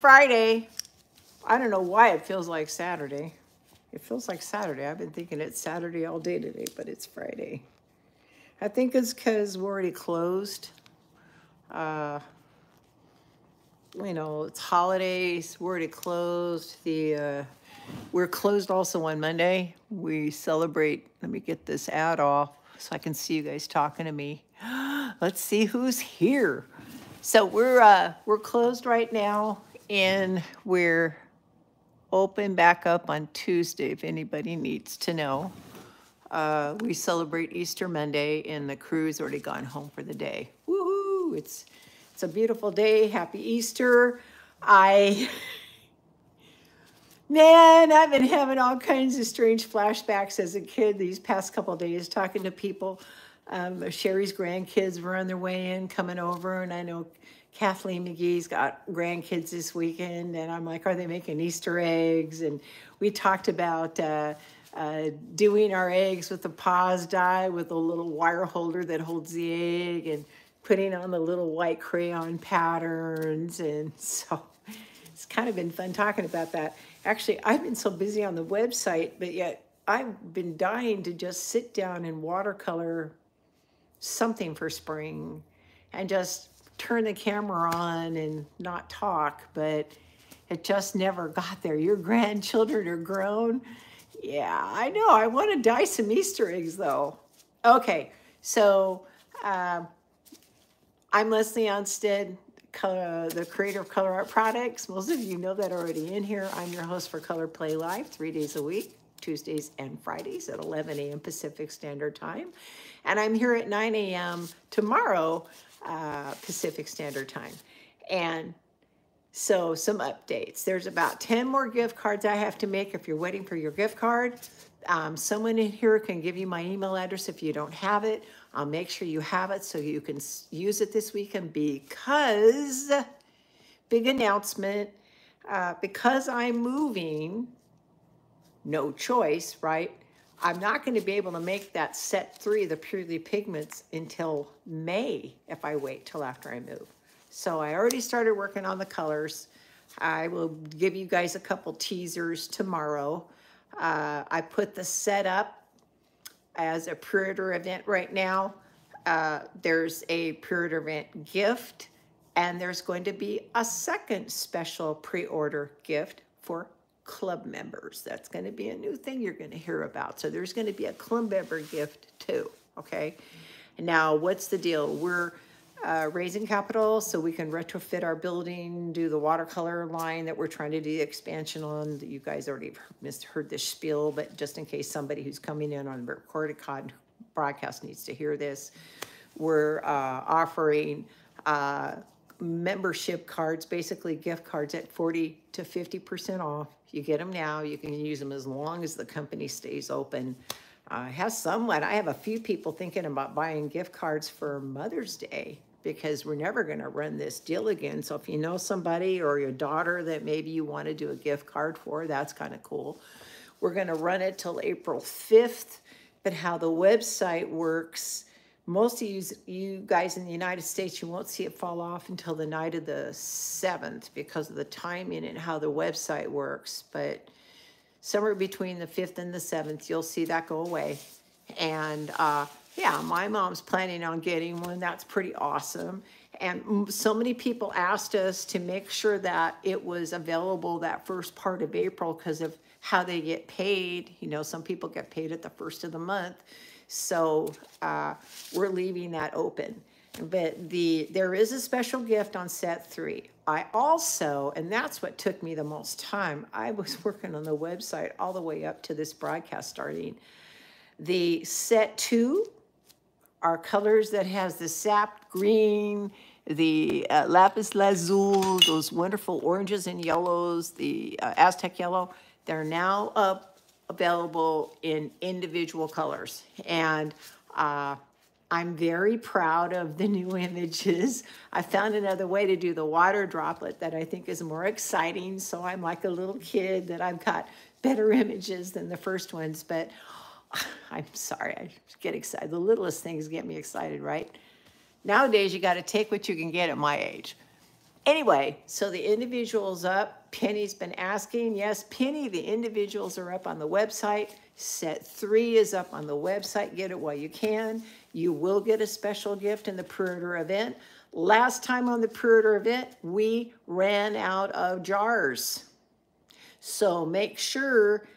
Friday. I don't know why it feels like Saturday. It feels like Saturday. I've been thinking it's Saturday all day today, but it's Friday. I think it's because we're already closed. Uh, it's holidays. We're already closed. We're closed also on Monday. We celebrate. Let me get this ad off so I can see you guys talking to me. Let's see who's here. So we're closed right now, and we're open back up on Tuesday if anybody needs to know. We celebrate Easter Monday, and the crew's already gone home for the day. Woohoo! It's a beautiful day. Happy Easter. I Man, I've been having all kinds of strange flashbacks as a kid these past couple of days, talking to people. Sherry's grandkids were on their way in, coming over, and I know Kathleen McGee's got grandkids this weekend, and I'm like, are they making Easter eggs? And we talked about doing our eggs with the pause die with a little wire holder that holds the egg, and putting on the little white crayon patterns, and so it's kind of been fun talking about that. Actually, I've been so busy on the website, but yet I've been dying to just sit down and watercolor something for spring and just turn the camera on and not talk, but it just never got there. Your grandchildren are grown. Yeah, I know. I want to dye some Easter eggs though. Okay, so I'm Leslie Onstead, the creator of Color Art Products. Most of you know that already in here. I'm your host for Color Play Live 3 days a week, Tuesdays and Fridays at 11 a.m. Pacific Standard Time. And I'm here at 9 a.m. tomorrow, Pacific Standard Time. And so some updates. There's about 10 more gift cards I have to make if you're waiting for your gift card. Someone in here can give you my email address if you don't have it. I'll make sure you have it so you can use it this weekend because, big announcement, because I'm moving, no choice, right? I'm not going to be able to make that set 3, the Purely Pigments, until May if I wait till after I move. So I already started working on the colors. I will give you guys a couple teasers tomorrow. I put the set up as a pre-order event right now. There's a pre-order event gift, and there's going to be a second special pre-order gift for club members. That's going to be a new thing you're going to hear about. So there's going to be a club member gift too, okay? Now, what's the deal? We're raising capital so we can retrofit our building, do the watercolor line that we're trying to do the expansion on. You guys already heard this spiel, but just in case somebody who's coming in on the recorded broadcast needs to hear this, we're offering membership cards, basically gift cards at 40 to 50% off. You get them now. You can use them as long as the company stays open. I have a few people thinking about buying gift cards for Mother's Day because we're never going to run this deal again. So if you know somebody or your daughter that maybe you want to do a gift card for, that's kind of cool. We're going to run it till April 5th, but how the website works, most of you guys in the United States, you won't see it fall off until the night of the 7th because of the timing and how the website works. But somewhere between the 5th and the 7th, you'll see that go away. And yeah, my mom's planning on getting one. That's pretty awesome. And so many people asked us to make sure that it was available that first part of April because of how they get paid. You know, some people get paid at the first of the month. So we're leaving that open. But there is a special gift on set 3. I also, and that's what took me the most time, I was working on the website all the way up to this broadcast starting. The set 2 are colors that has the sap green, the lapis lazuli, those wonderful oranges and yellows, the Aztec yellow. They're now available in individual colors. And I'm very proud of the new images. I found another way to do the water droplet that I think is more exciting. So I'm like a little kid that I've got better images than the first ones, but I'm sorry, I get excited. The littlest things get me excited, right? Nowadays, you got to take what you can get at my age. Anyway, so the individual's up. Penny's been asking. Yes, Penny, the individuals are up on the website. Set 3 is up on the website. Get it while you can. You will get a special gift in the pre-order event. Last time on the pre-order event, we ran out of jars. So make sure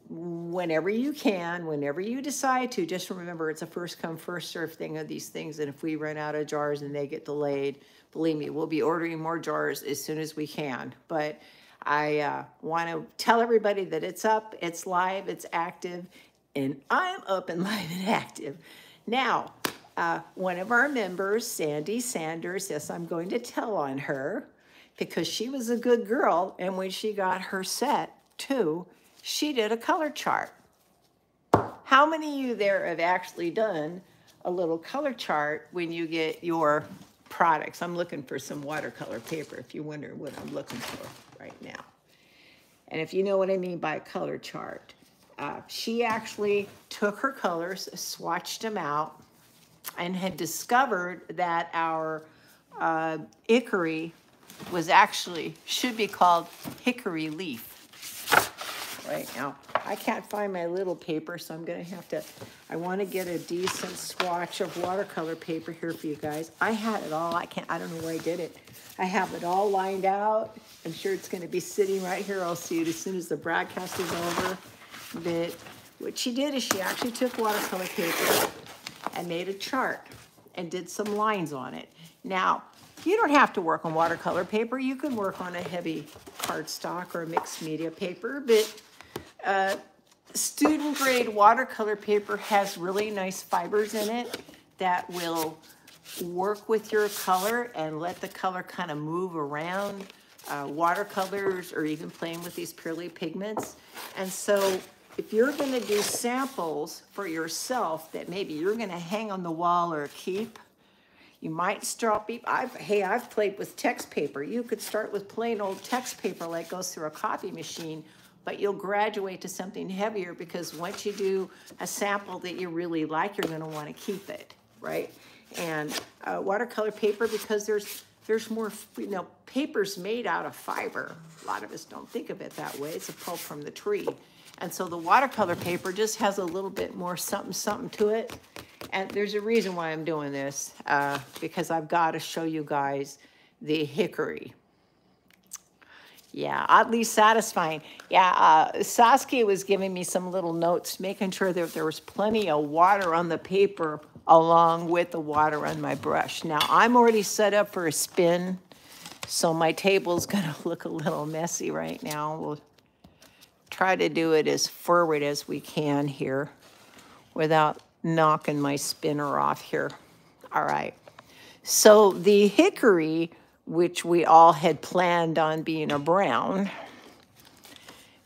whenever you can, whenever you decide to, just remember it's a first come, first serve thing of these things. And if we run out of jars and they get delayed, believe me, we'll be ordering more jars as soon as we can. But I want to tell everybody that it's up, it's live, it's active, and I'm up and live and active. Now, one of our members, Sandy Sanders, yes, I'm going to tell on her because she was a good girl. And when she got her set too, she did a color chart. How many of you there have actually done a little color chart when you get your products? I'm looking for some watercolor paper if you wonder what I'm looking for right now. And if you know what I mean by a color chart, she actually took her colors, swatched them out, and had discovered that our hickory was actually, should be called hickory leaf. Right now, I can't find my little paper, so I'm gonna have to, I wanna get a decent swatch of watercolor paper here for you guys. I had it all, I don't know where I did it. I have it all lined out. I'm sure it's gonna be sitting right here. I'll see it as soon as the broadcast is over. But what she did is she actually took watercolor paper and made a chart and did some lines on it. Now, you don't have to work on watercolor paper. You can work on a heavy cardstock or mixed media paper, but student grade watercolor paper has really nice fibers in it that will work with your color and let the color kind of move around. Watercolors or even playing with these purely pigments. And so if you're going to do samples for yourself that maybe you're going to hang on the wall or keep, you might start, I've played with text paper. You could start with plain old text paper like goes through a copy machine, but you'll graduate to something heavier because once you do a sample that you really like, you're going to want to keep it, right? And watercolor paper, because there's more, paper's made out of fiber. A lot of us don't think of it that way. It's a pulp from the tree. And so the watercolor paper just has a little bit more something to it. And there's a reason why I'm doing this, because I've got to show you guys the hickory. Yeah, oddly satisfying. Yeah, Saskia was giving me some little notes, making sure that there was plenty of water on the paper along with the water on my brush. Now, I'm already set up for a spin, so my table's gonna look a little messy right now. We'll try to do it as forward as we can here without knocking my spinner off here. All right, so the hickory, which we all had planned on being a brown,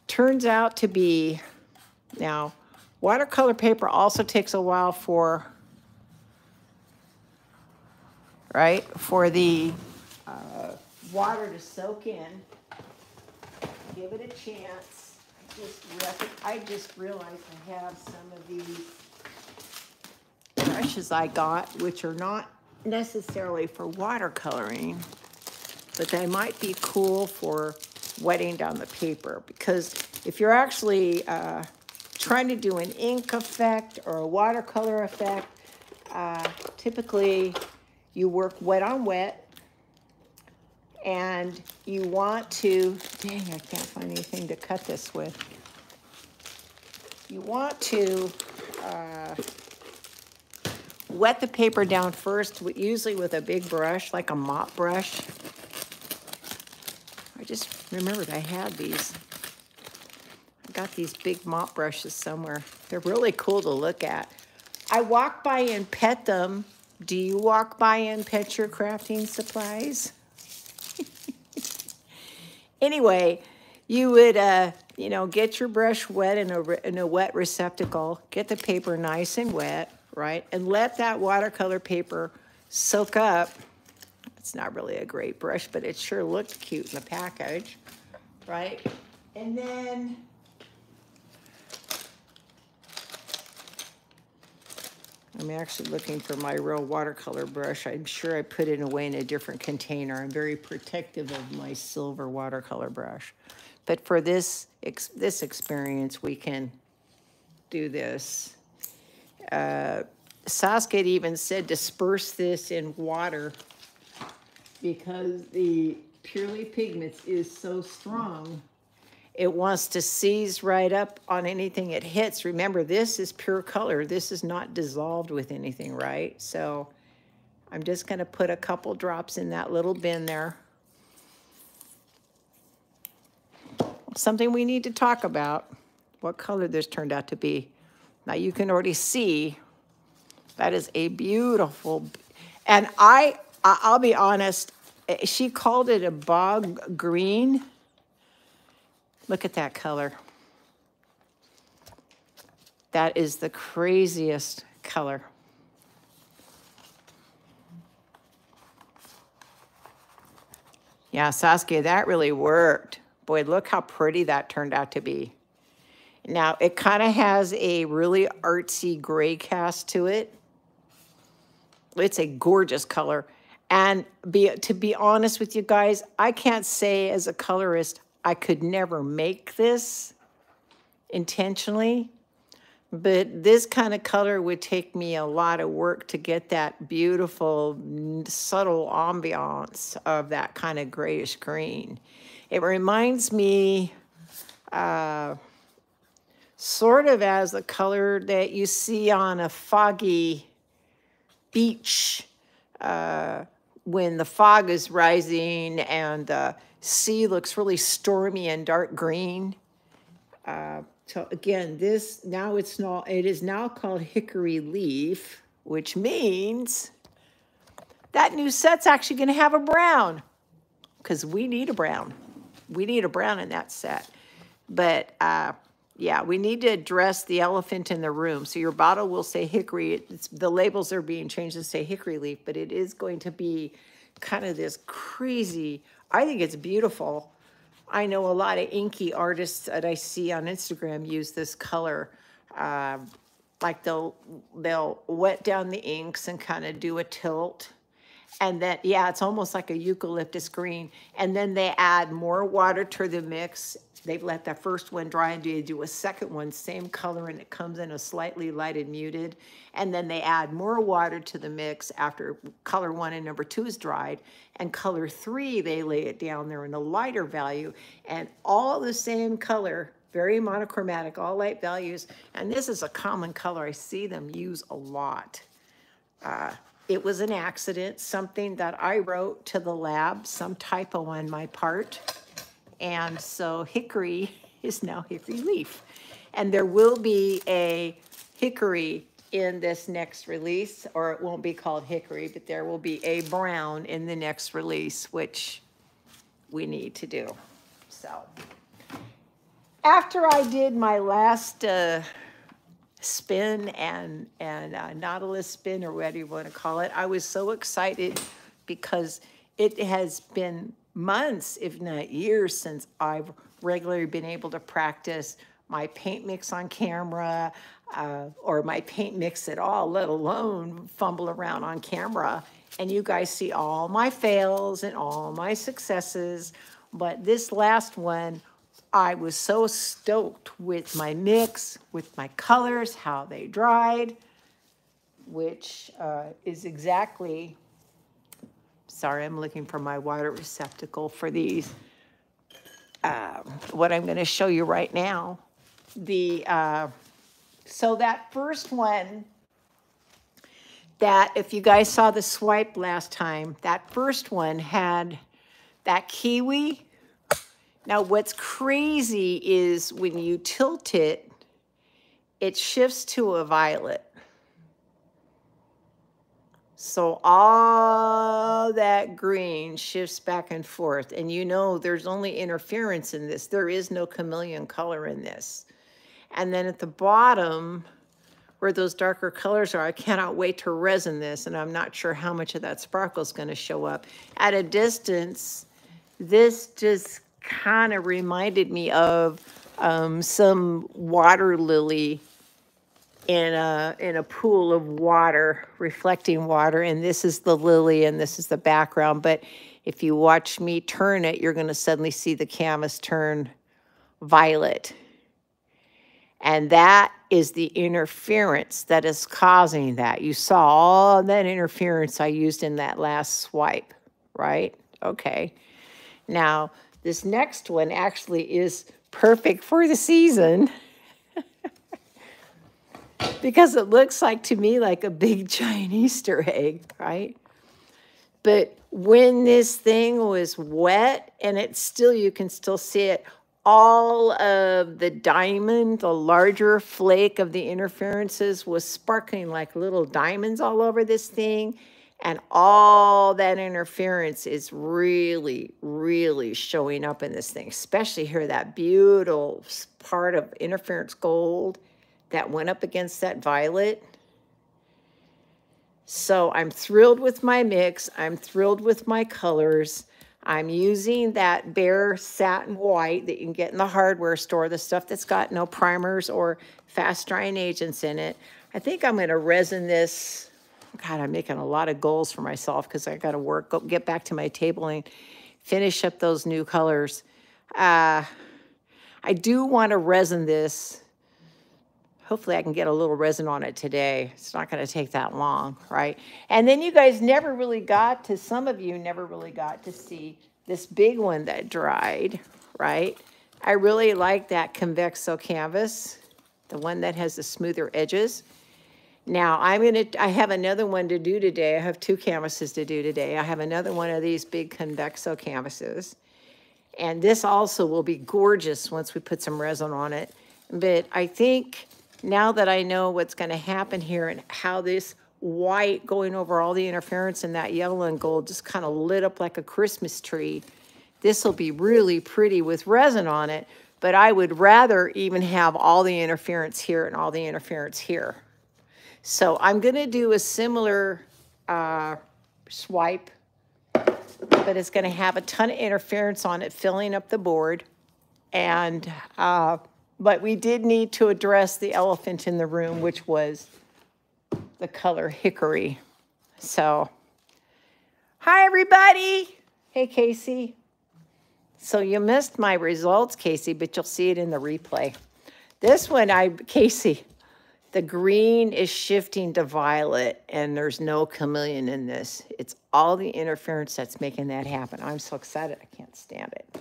turns out to be, now, watercolor paper also takes a while for, right, for the water to soak in. Give it a chance. I just realized I have some of these brushes I got, which are not necessarily for watercoloring, but they might be cool for wetting down the paper, because if you're actually trying to do an ink effect or a watercolor effect, typically you work wet on wet, and you want to, dang, I can't find anything to cut this with. You want to wet the paper down first, usually with a big brush, like a mop brush. I just remembered I had these. I got these big mop brushes somewhere. They're really cool to look at. I walk by and pet them. Do you walk by and pet your crafting supplies? Anyway, you would, get your brush wet in a wet receptacle, get the paper nice and wet, right? And let that watercolor paper soak up. It's not really a great brush, but it sure looked cute in the package, right? And then I'm actually looking for my real watercolor brush. I'm sure I put it away in a different container. I'm very protective of my silver watercolor brush. But for this experience, we can do this. Saskia even said disperse this in water because the Purely Pigments is so strong. It wants to seize right up on anything it hits. Remember, this is pure color. This is not dissolved with anything, right? So I'm just going to put a couple drops in that little bin there. Something we need to talk about, what color this turned out to be. Now you can already see that is a beautiful, and I'll be honest, she called it a bog green. Look at that color. That is the craziest color. Yeah, Saskia, that really worked. Boy, look how pretty that turned out to be. Now, it kind of has a really artsy gray cast to it. It's a gorgeous color. And to be honest with you guys, I can't say as a colorist, I could never make this intentionally, but this kind of color would take me a lot of work to get that beautiful, subtle ambiance of that kind of grayish green. It reminds me sort of as the color that you see on a foggy beach when the fog is rising and the sea looks really stormy and dark green. So again, this now it is now called Hickory Leaf, which means that new set's actually going to have a brown because we need a brown. We need a brown in that set. But yeah, we need to address the elephant in the room. So your bottle will say hickory. The labels are being changed to say Hickory Leaf, but it is going to be kind of this crazy. I think it's beautiful. I know a lot of inky artists that I see on Instagram use this color. Like they'll wet down the inks and kind of do a tilt. And then, yeah, it's almost like a eucalyptus green. And then they add more water to the mix. They've let that first one dry and they do a second one, same color, and it comes in a slightly lighted muted. And then they add more water to the mix after color 1 and number 2 is dried. And color 3, they lay it down there in a lighter value. And all the same color, very monochromatic, all light values. And this is a common color. I see them use a lot. It was an accident, something that I wrote to the lab, some typo on my part. And so hickory is now Hickory Leaf. And there will be a hickory in this next release, or it won't be called hickory, but there will be a brown in the next release, which we need to do. So after I did my last spin and Nautilus spin, or whatever you want to call it, I was so excited because it has been months, if not years, since I've regularly been able to practice my paint mix on camera, or my paint mix at all, let alone fumble around on camera. And you guys see all my fails and all my successes. But this last one, I was so stoked with my mix, with my colors, how they dried, which is exactly, sorry, I'm looking for my water receptacle for these. What I'm going to show you right now. So that first one, that if you guys saw the swipe last time, that first one had that kiwi. Now what's crazy is when you tilt it, it shifts to a violet. So all that green shifts back and forth. And you know there's only interference in this. There is no chameleon color in this. And then at the bottom, where those darker colors are, I cannot wait to resin this, and I'm not sure how much of that sparkle is going to show up. At a distance, this just kind of reminded me of some water lily in a pool of water, reflecting water, and this is the lily and this is the background. But if you watch me turn it, you're going to suddenly see the canvas turn violet. And that is the interference that is causing that. You saw all that interference I used in that last swipe, right? Okay. Now, this next one actually is perfect for the season because it looks like to me like a big giant Easter egg, right? But when this thing was wet and it's still, you can still see it, all of the diamond, the larger flake of the interferences was sparkling like little diamonds all over this thing. And all that interference is really, really showing up in this thing, especially here, that beautiful part of interference gold that went up against that violet. So I'm thrilled with my mix. I'm thrilled with my colors. I'm using that bare satin white that you can get in the hardware store, the stuff that's got no primers or fast drying agents in it. I think I'm going to resin this. God, I'm making a lot of goals for myself because I got to get back to my table and finish up those new colors. I do want to resin this. Hopefully I can get a little resin on it today. It's not going to take that long, right? And then you guys never really got to, some of you never really got to see this big one that dried, right? I really like that Convexo canvas, the one that has the smoother edges. Now I have another one to do today. I have 2 canvases to do today. I have another one of these big Convexo canvases. And this also will be gorgeous once we put some resin on it. But I think now that I know what's going to happen here and how this white going over all the interference and that yellow and gold just kind of lit up like a Christmas tree, this will be really pretty with resin on it. But I would rather even have all the interference here and all the interference here. So I'm going to do a similar swipe, but it's going to have a ton of interference on it, filling up the board. And but we did need to address the elephant in the room, which was the color hickory. So, hi, everybody. Hey, Casey. So you missed my results, Casey, but you'll see it in the replay. This one, Casey, the green is shifting to violet, and there's no chameleon in this. It's all the interference that's making that happen. I'm so excited. I can't stand it.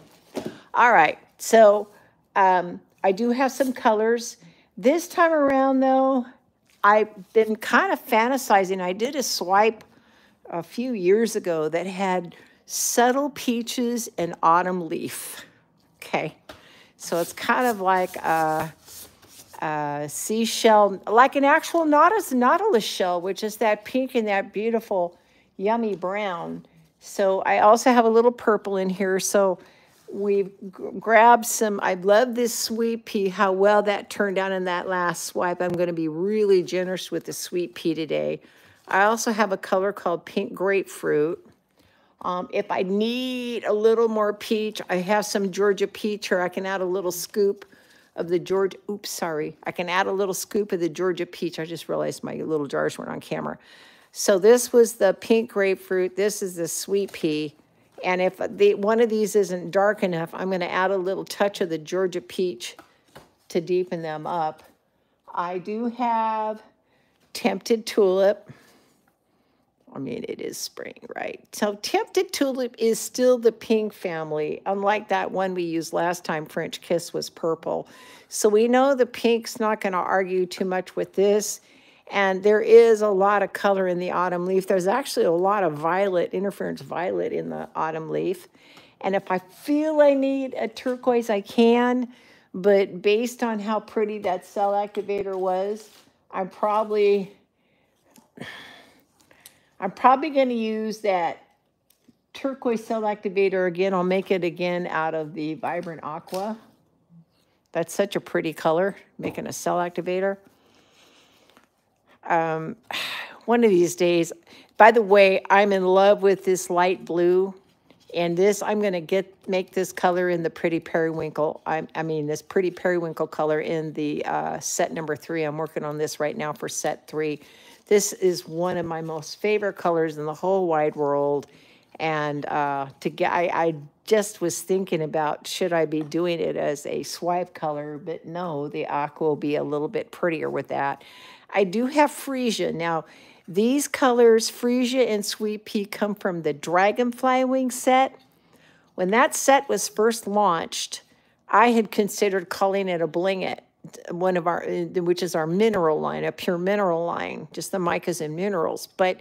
All right. So, I do have some colors. This time around, though, I've been kind of fantasizing. I did a swipe a few years ago that had subtle peaches and autumn leaf. Okay. So it's kind of like a seashell, like an actual nautilus shell, which is that pink and that beautiful, yummy brown. So I also have a little purple in here. So we've grabbed some, I love this sweet pea, how well that turned out in that last swipe. I'm going to be really generous with the sweet pea today. I also have a color called pink grapefruit. If I need a little more peach, I have some Georgia peach, or I can add a little scoop of the Georgia, I can add a little scoop of the Georgia peach. I just realized my little jars weren't on camera. So this was the pink grapefruit. This is the sweet pea. And if one of these isn't dark enough, I'm going to add a little touch of the Georgia peach to deepen them up. I do have Tempted Tulip. I mean, it is spring, right? So Tempted Tulip is still the pink family, unlike that one we used last time, French Kiss was purple. So we know the pink's not going to argue too much with this. And there is a lot of color in the autumn leaf. There's actually a lot of violet, interference violet in the autumn leaf. And if I feel I need a turquoise, I can. But based on how pretty that cell activator was, I'm probably going to use that turquoise cell activator again. I'll make it again out of the Vibrant Aqua. That's such a pretty color, making a cell activator. One of these days, by the way, I'm in love with this light blue. And this, I'm going to make this color in the Pretty Periwinkle. I mean, this Pretty Periwinkle color in the set number 3. I'm working on this right now for set 3. This is one of my most favorite colors in the whole wide world. And I just was thinking about, should I be doing it as a swipe color? But no, the aqua will be a little bit prettier with that. I do have Freesia. Now, these colors, Freesia and Sweet Pea, come from the Dragonfly Wing set. When that set was first launched, I had considered calling it a Bling It, one of our, which is our mineral line, a pure mineral line, just the micas and minerals. But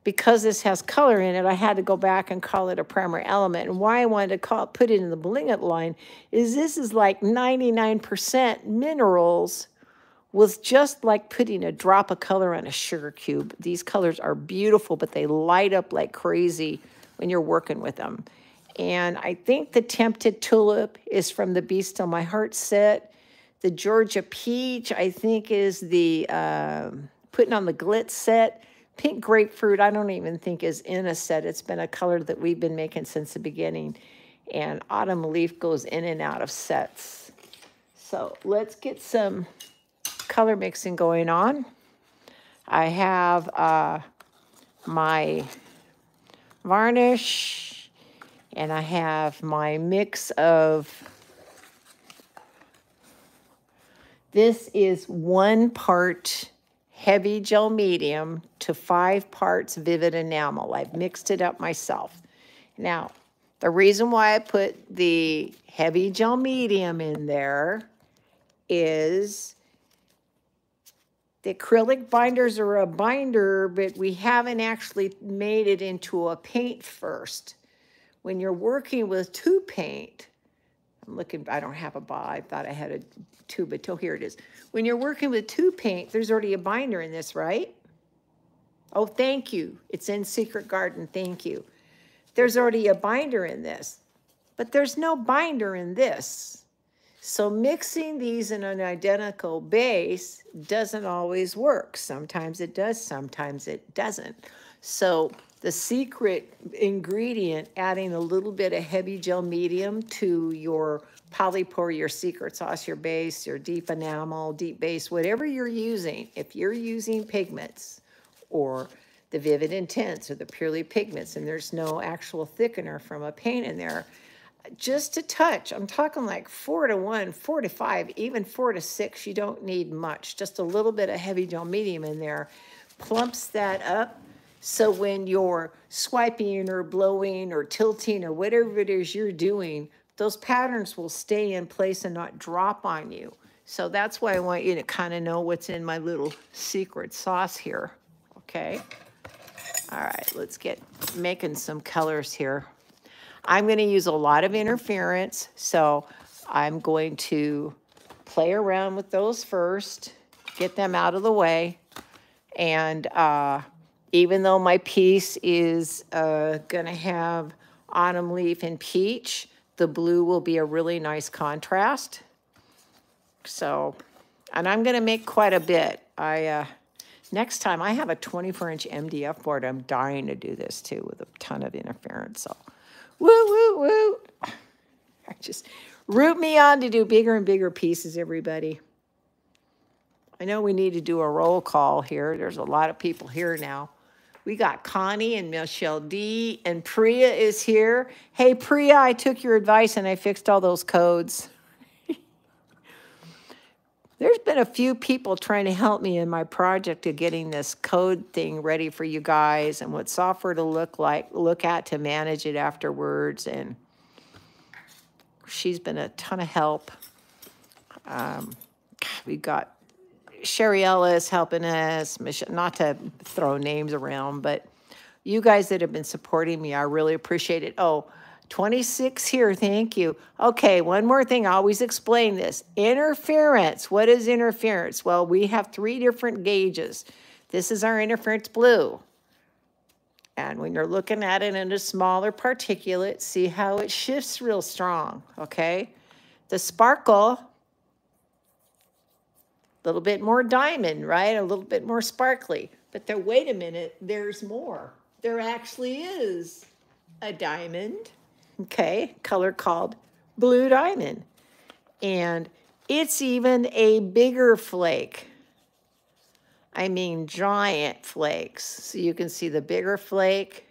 because this has color in it, I had to go back and call it a Primer Element. And why I wanted to put it in the Bling It line is this is like 99% minerals, with just like putting a drop of color on a sugar cube. These colors are beautiful, but they light up like crazy when you're working with them. And I think the Tempted Tulip is from the Be Still My Heart set. The Georgia Peach, I think, is the Putting on the Glitz set. Pink Grapefruit, I don't even think is in a set. It's been a color that we've been making since the beginning. And Autumn Leaf goes in and out of sets. So let's get some color mixing going on. I have my varnish, and I have my mix of, this is 1 part heavy gel medium to 5 parts vivid enamel. I've mixed it up myself. Now, the reason why I put the heavy gel medium in there is the acrylic binders are a binder, but we haven't actually made it into a paint first. When you're working with 2 paint, I'm looking, I don't have a ball. I thought I had a 2, but here it is. When you're working with 2 paint, there's already a binder in this, right? Oh, thank you. It's in Secret Garden. Thank you. There's already a binder in this, but there's no binder in this. So mixing these in an identical base doesn't always work. Sometimes it does, sometimes it doesn't. So the secret ingredient, adding a little bit of heavy gel medium to your Polypore, your secret sauce, your base, your deep enamel, deep base, whatever you're using, if you're using pigments or the Vivid Intense or the Purely Pigments and there's no actual thickener from a paint in there, just a touch, I'm talking like 4 to 1, 4 to 5, even 4 to 6, you don't need much. Just a little bit of heavy gel medium in there plumps that up. So when you're swiping or blowing or tilting or whatever it is you're doing, those patterns will stay in place and not drop on you. So that's why I want you to kind of know what's in my little secret sauce here, okay? All right, let's get making some colors here. I'm going to use a lot of interference, so I'm going to play around with those first, get them out of the way, and even though my piece is going to have Autumn Leaf and Peach, the blue will be a really nice contrast. So, and I'm going to make quite a bit. Next time, I have a 24-inch MDF board. I'm dying to do this, too, with a ton of interference. So, woo, woo, woo. Just root me on to do bigger and bigger pieces, everybody. I know we need to do a roll call here. There's a lot of people here now. We got Connie and Michelle D. and Priya is here. Hey, Priya, I took your advice and I fixed all those codes. There's been a few people trying to help me in my project of getting this code thing ready for you guys and what software to look at to manage it afterwards. And she's been a ton of help. We've got Sherry Ellis helping us, not to throw names around, but you guys that have been supporting me, I really appreciate it. Oh, 26 here, thank you. Okay, one more thing, I always explain this. Interference, what is interference? Well, we have 3 different gauges. This is our interference blue. And when you're looking at it in a smaller particulate, see how it shifts real strong, okay? The sparkle, a little bit more diamond, right? A little bit more sparkly. But wait a minute, there's more. There actually is a diamond okay, color called Blue Diamond. And it's even a bigger flake. I mean, giant flakes. So you can see the bigger flake,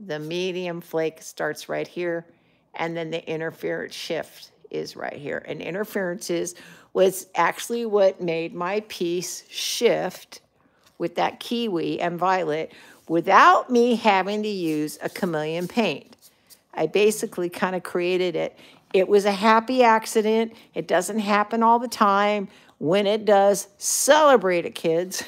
the medium flake starts right here, and then the interference shift is right here. And interferences was actually what made my piece shift with that kiwi and violet without me having to use a chameleon paint. I basically kind of created it. It was a happy accident. It doesn't happen all the time. When it does, celebrate it, kids.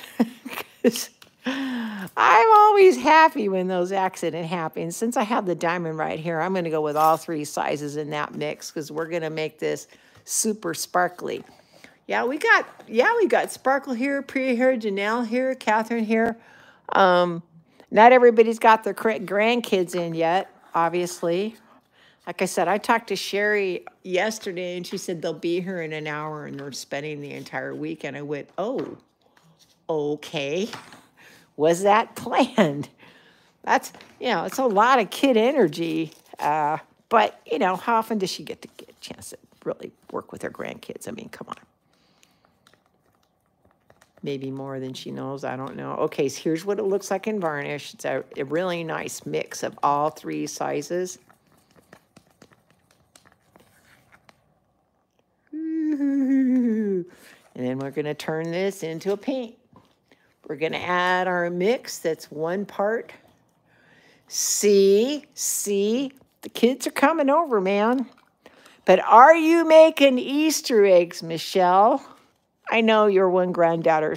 I'm always happy when those accidents happen. Since I have the diamond right here, I'm going to go with all 3 sizes in that mix because we're going to make this super sparkly. Yeah, we got Sparkle here, Priya here, Janelle here, Catherine here. Not everybody's got their grandkids in yet, obviously. Like I said, I talked to Sherry yesterday, and she said they'll be here in an hour, and they're spending the entire weekend. I went, oh, okay. Was that planned? That's, it's a lot of kid energy. But, how often does she get a chance to really work with her grandkids? I mean, come on. Maybe more than she knows. I don't know. Okay, so here's what it looks like in varnish. It's a really nice mix of all 3 sizes. And then we're going to turn this into a paint. We're going to add our mix. That's 1 part. See, the kids are coming over, man. But are you making Easter eggs, Michelle? I know your one granddaughter,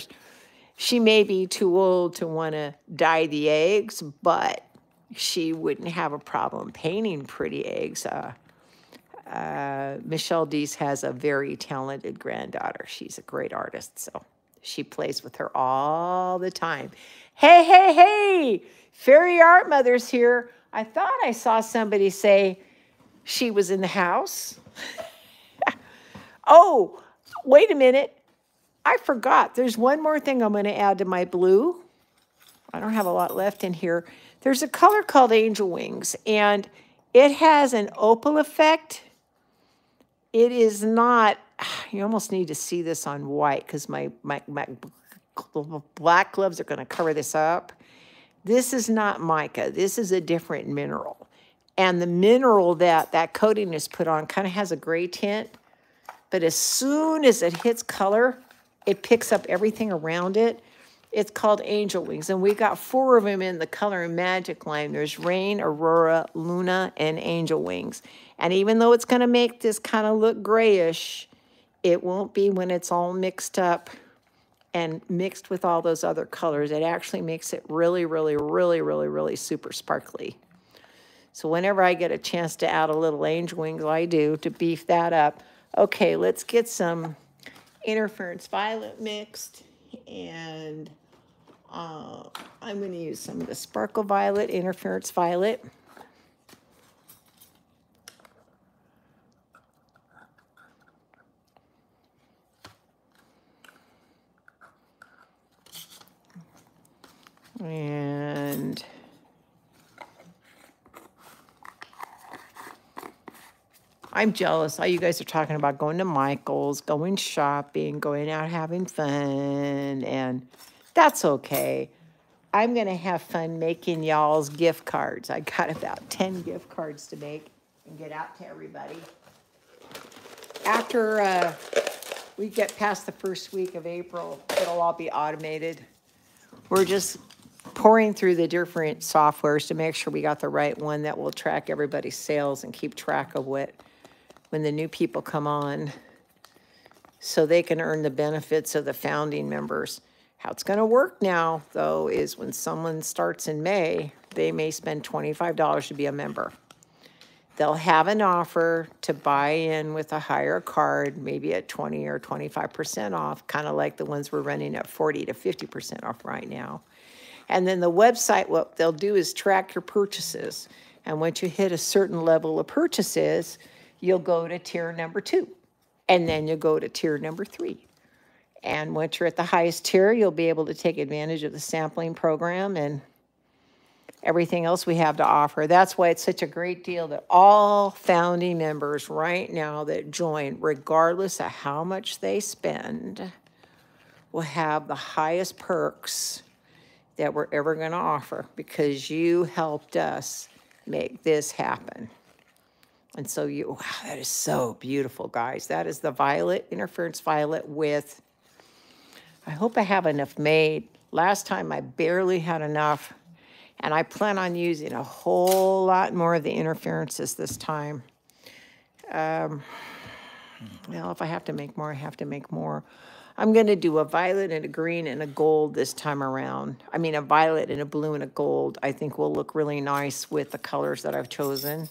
she may be too old to want to dye the eggs, but she wouldn't have a problem painting pretty eggs. Michelle Deese has a very talented granddaughter. She's a great artist, so she plays with her all the time. Hey, Fairy Art Mother's here. I thought I saw somebody say she was in the house. Oh, wait a minute. I forgot. There's one more thing I'm going to add to my blue. I don't have a lot left in here. There's a color called Angel Wings, and it has an opal effect. It is not, you almost need to see this on white because my black gloves are going to cover this up. This is not mica. This is a different mineral. And the mineral that coating is put on kind of has a gray tint. But as soon as it hits color, it picks up everything around it. It's called Angel Wings. And we got 4 of them in the Color and Magic line. There's Rain, Aurora, Luna, and Angel Wings. And even though it's going to make this kind of look grayish, it won't be when it's all mixed up and mixed with all those other colors. It actually makes it really, really, really, really, really super sparkly. So whenever I get a chance to add a little Angel Wings, I do to beef that up. Okay, let's get some Interference Violet mixed. And I'm going to use some of the Sparkle Violet, Interference Violet. And I'm jealous. All you guys are talking about going to Michael's, going shopping, going out having fun, and that's okay. I'm going to have fun making y'all's gift cards. I got about 10 gift cards to make and get out to everybody. After we get past the first week of April, it'll all be automated. We're just pouring through the different softwares to make sure we got the right one that will track everybody's sales and keep track of what, when the new people come on, so they can earn the benefits of the founding members. How it's going to work now, though, is when someone starts in May, they may spend $25 to be a member. They'll have an offer to buy in with a higher card, maybe at 20 or 25% off, kind of like the ones we're running at 40 to 50% off right now. And then the website, what they'll do is track your purchases. And once you hit a certain level of purchases, you'll go to tier number 2. And then you'll go to tier number 3. And once you're at the highest tier, you'll be able to take advantage of the sampling program. And everything else we have to offer. That's why it's such a great deal that all founding members right now that join, regardless of how much they spend, will have the highest perks that we're ever going to offer because you helped us make this happen. And so wow, that is so beautiful, guys. That is the violet, interference violet with, I hope I have enough made. Last time I barely had enough, and I plan on using a whole lot more of the interferences this time. Well, if I have to make more, I have to make more. I'm going to do a violet and a green and a gold this time around. I mean, a violet and a blue and a gold. I think will look really nice with the colors that I've chosen.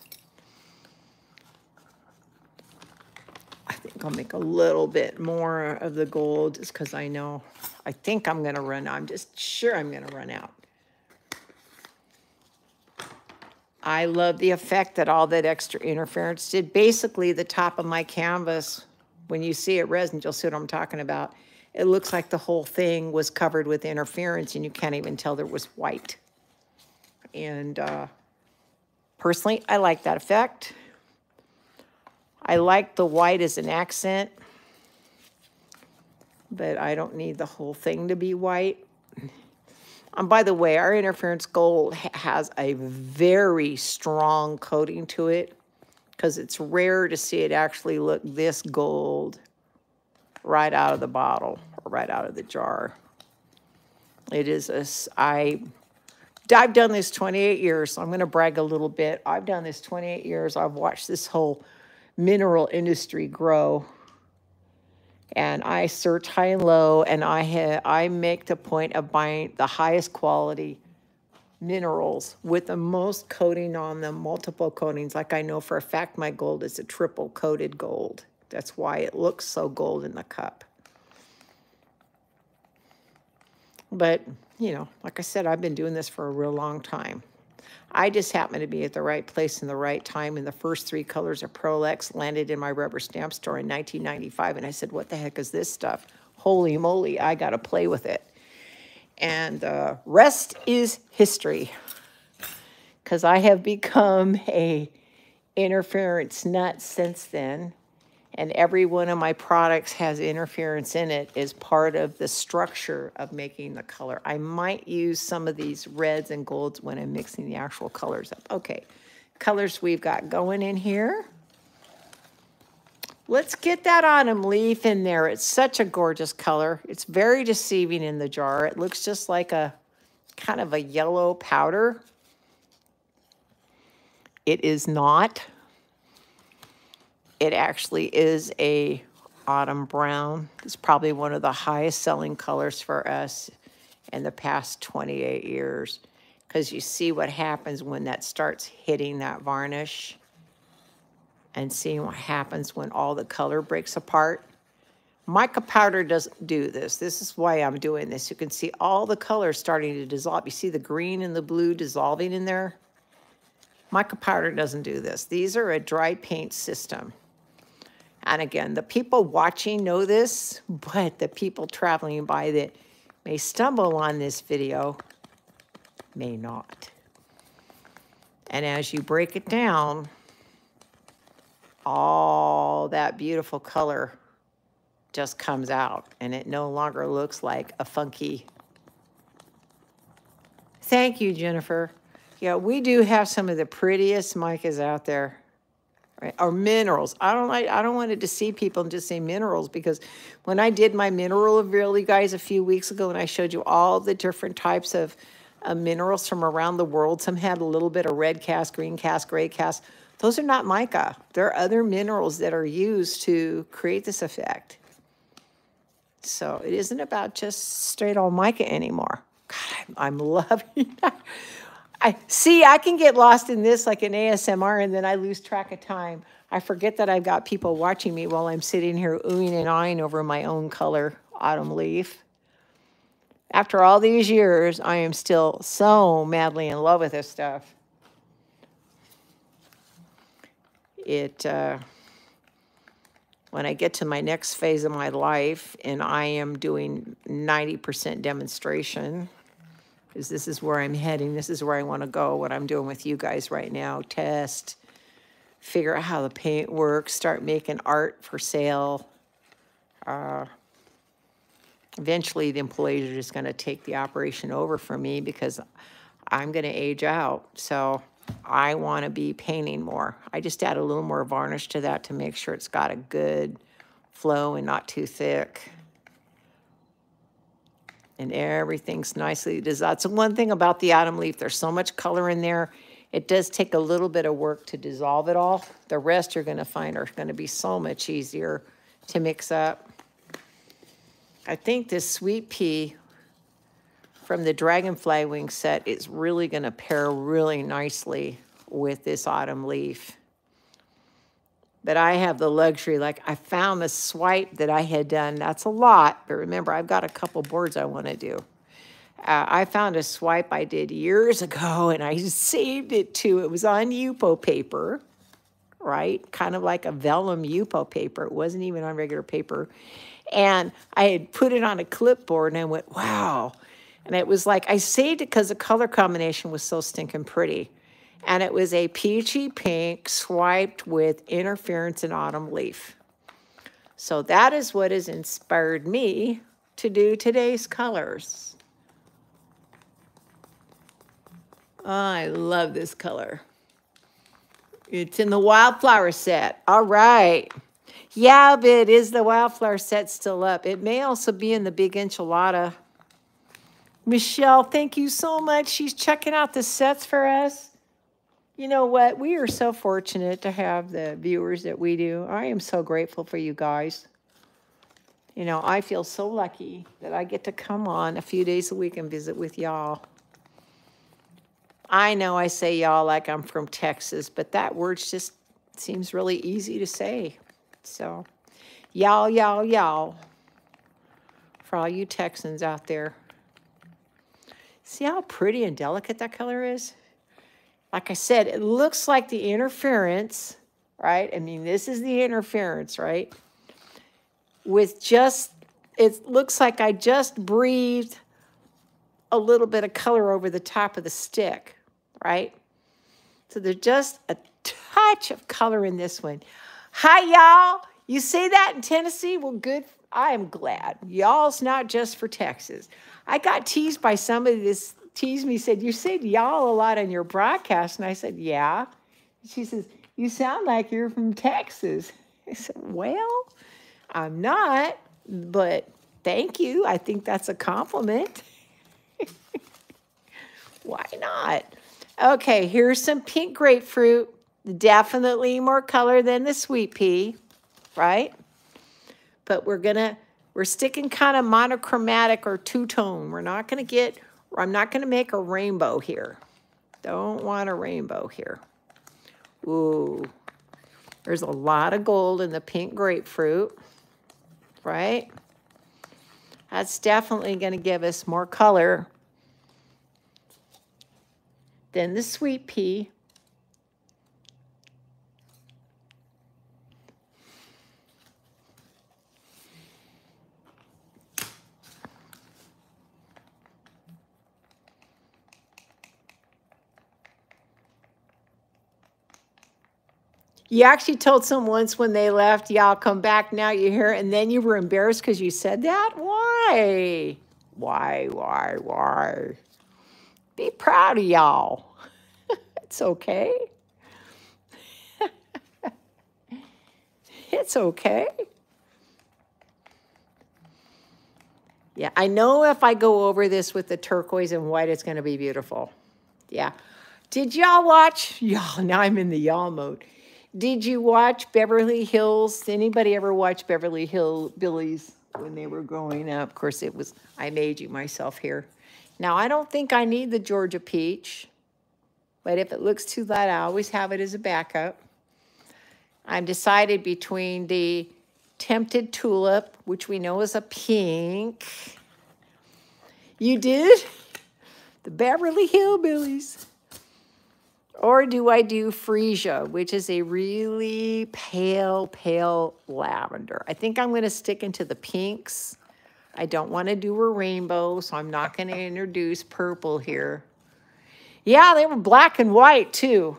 I think I'll make a little bit more of the gold just because I think I'm going to run out. I'm just sure I'm going to run out. I love the effect that all that extra interference did. Basically, the top of my canvas, when you see it resin, you'll see what I'm talking about. It looks like the whole thing was covered with interference, and you can't even tell there was white. And personally, I like that effect. I like the white as an accent, but I don't need the whole thing to be white. By the way, our interference gold has a very strong coating to it because it's rare to see it actually look this gold right out of the bottle or right out of the jar. It is I've done this 28 years, so I'm going to brag a little bit. I've done this 28 years. I've watched this whole mineral industry grow. And I search high and low, and I make the point of buying the highest quality minerals with the most coating on them, multiple coatings. Like I know for a fact my gold is a triple coated gold. That's why it looks so gold in the cup. But, you know, like I said, I've been doing this for a real long time. I just happened to be at the right place in the right time, and the first 3 colors of Prolix landed in my rubber stamp store in 1995, and I said, what the heck is this stuff? Holy moly, I got to play with it. And rest is history, because I have become a interference nut since then, and every one of my products has interference in it as part of the structure of making the color. I might use some of these reds and golds when I'm mixing the actual colors up. Okay, colors we've got going in here. Let's get that autumn leaf in there. It's such a gorgeous color. It's very deceiving in the jar. It looks just like a kind of a yellow powder. It is not. It actually is a autumn brown. It's probably one of the highest selling colors for us in the past 28 years because you see what happens when that starts hitting that varnish and seeing what happens when all the color breaks apart. Mica powder doesn't do this. This is why I'm doing this. You can see all the colors starting to dissolve. You see the green and the blue dissolving in there? Mica powder doesn't do this. These are a dry paint system. And again, the people watching know this, but the people traveling by that may stumble on this video may not. And as you break it down, all that beautiful color just comes out, and it no longer looks like a funky. Thank you, Jennifer. Yeah, we do have some of the prettiest micas out there. Right? Or minerals. I don't want to deceive people and just say minerals, because when I did my mineral reveal, you guys, a few weeks ago, and I showed you all the different types of minerals from around the world. Some had a little bit of red cast, green cast, gray cast. Those are not mica. There are other minerals that are used to create this effect. So it isn't about just straight old mica anymore. God, I'm loving that. I can get lost in this like an ASMR, and then I lose track of time. I forget that I've got people watching me while I'm sitting here oohing and eyeing over my own color, autumn leaf. After all these years, I am still so madly in love with this stuff. When I get to my next phase of my life and I am doing 90% demonstration, because this is where I'm heading. This is where I want to go, what I'm doing with you guys right now. Test, figure out how the paint works, start making art for sale. Eventually, the employees are just going to take the operation over from me because I'm going to age out. So I want to be painting more. I just add a little more varnish to that to make sure it's got a good flow and not too thick. And everything's nicely designed. That's one thing about the autumn leaf. There's so much color in there. It does take a little bit of work to dissolve it all. The rest you're going to find are going to be so much easier to mix up. I think this sweet pea from the Dragonfly Wing set is really going to pair really nicely with this autumn leaf. But I have the luxury, like I found the swipe that I had done. That's a lot, but remember, I've got a couple boards I want to do. I found a swipe I did years ago, and I saved it too. It was on Yupo paper, right? Kind of like a vellum Yupo paper. It wasn't even on regular paper. And I had put it on a clipboard, and I went, wow. And it was like, I saved it because the color combination was so stinking pretty. And it was a peachy pink swiped with interference and autumn leaf. So that is what has inspired me to do today's colors. Oh, I love this color. It's in the Wildflower set. All right. Yeah, but is the Wildflower set still up? It may also be in the Big Enchilada. Michelle, thank you so much. She's checking out the sets for us. You know what? We are so fortunate to have the viewers that we do. I am so grateful for you guys. You know, I feel so lucky that I get to come on a few days a week and visit with y'all. I know I say y'all like I'm from Texas, but that word just seems really easy to say. So, y'all, y'all, y'all. For all you Texans out there. See how pretty and delicate that color is? Like I said, it looks like the interference, right? I mean, this is the interference, right? With just, it looks like I just breathed a little bit of color over the top of the stick, right? So there's just a touch of color in this one. Hi, y'all. You say that in Tennessee? Well, good. I am glad. Y'all's not just for Texas. I got teased by somebody that teased me, said, you said y'all a lot on your broadcast. And I said, yeah. She says, you sound like you're from Texas. I said, well, I'm not, but thank you. I think that's a compliment. Why not? Okay, here's some pink grapefruit. Definitely more color than the sweet pea, right? But we're sticking kind of monochromatic or two-tone. I'm not going to make a rainbow here. Don't want a rainbow here. Ooh, there's a lot of gold in the pink grapefruit, right? That's definitely going to give us more color than the sweet pea. You actually told someone once when they left, y'all come back now, you hear, and then you were embarrassed because you said that? Why? Why? Be proud of y'all. It's okay. It's okay. Yeah, I know if I go over this with the turquoise and white, it's going to be beautiful. Yeah. Did y'all watch? Y'all, now I'm in the y'all mode. Did you watch Beverly Hills? Anybody ever watch Beverly Hillbillies when they were growing up? Of course, it was, I made you myself here. Now, I don't think I need the Georgia peach, but if it looks too light, I always have it as a backup. I'm decided between the Tempted Tulip, which we know is a pink. You did? The Beverly Hillbillies. Or do I do Freesia, which is a really pale lavender? I think I'm going to stick into the pinks. I don't want to do a rainbow, so I'm not going to introduce purple here. Yeah, they were black and white too.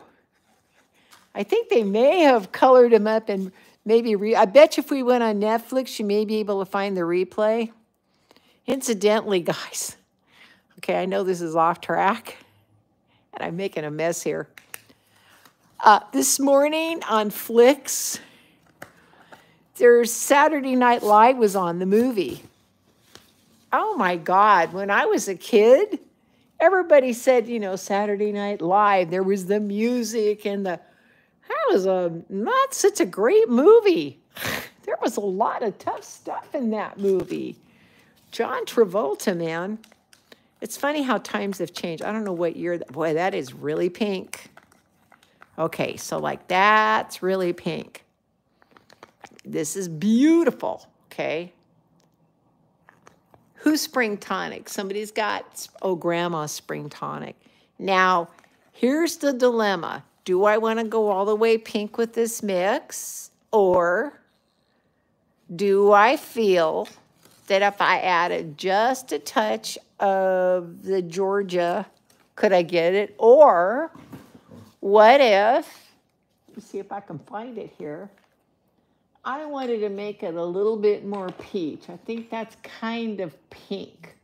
I think they may have colored them up and maybe I bet you if we went on Netflix, you may be able to find the replay. Incidentally, guys, okay, I know this is off track, and I'm making a mess here. This morning on Flix, there's Saturday Night Live was on, the movie. Oh my God, when I was a kid, everybody said, you know, Saturday Night Live, there was the music and that was not such a great movie. There was a lot of tough stuff in that movie. John Travolta, man. It's funny how times have changed. I don't know what year, boy, that is really pink. Okay, so like that's really pink. This is beautiful, okay? Who's Spring Tonic? Somebody's got, oh, Grandma's Spring Tonic. Now, here's the dilemma. Do I want to go all the way pink with this mix? Or do I feel that if I added just a touch of the Georgia, could I get it? Or what if, let me see if I can find it here. I wanted to make it a little bit more peach. I think that's kind of pink,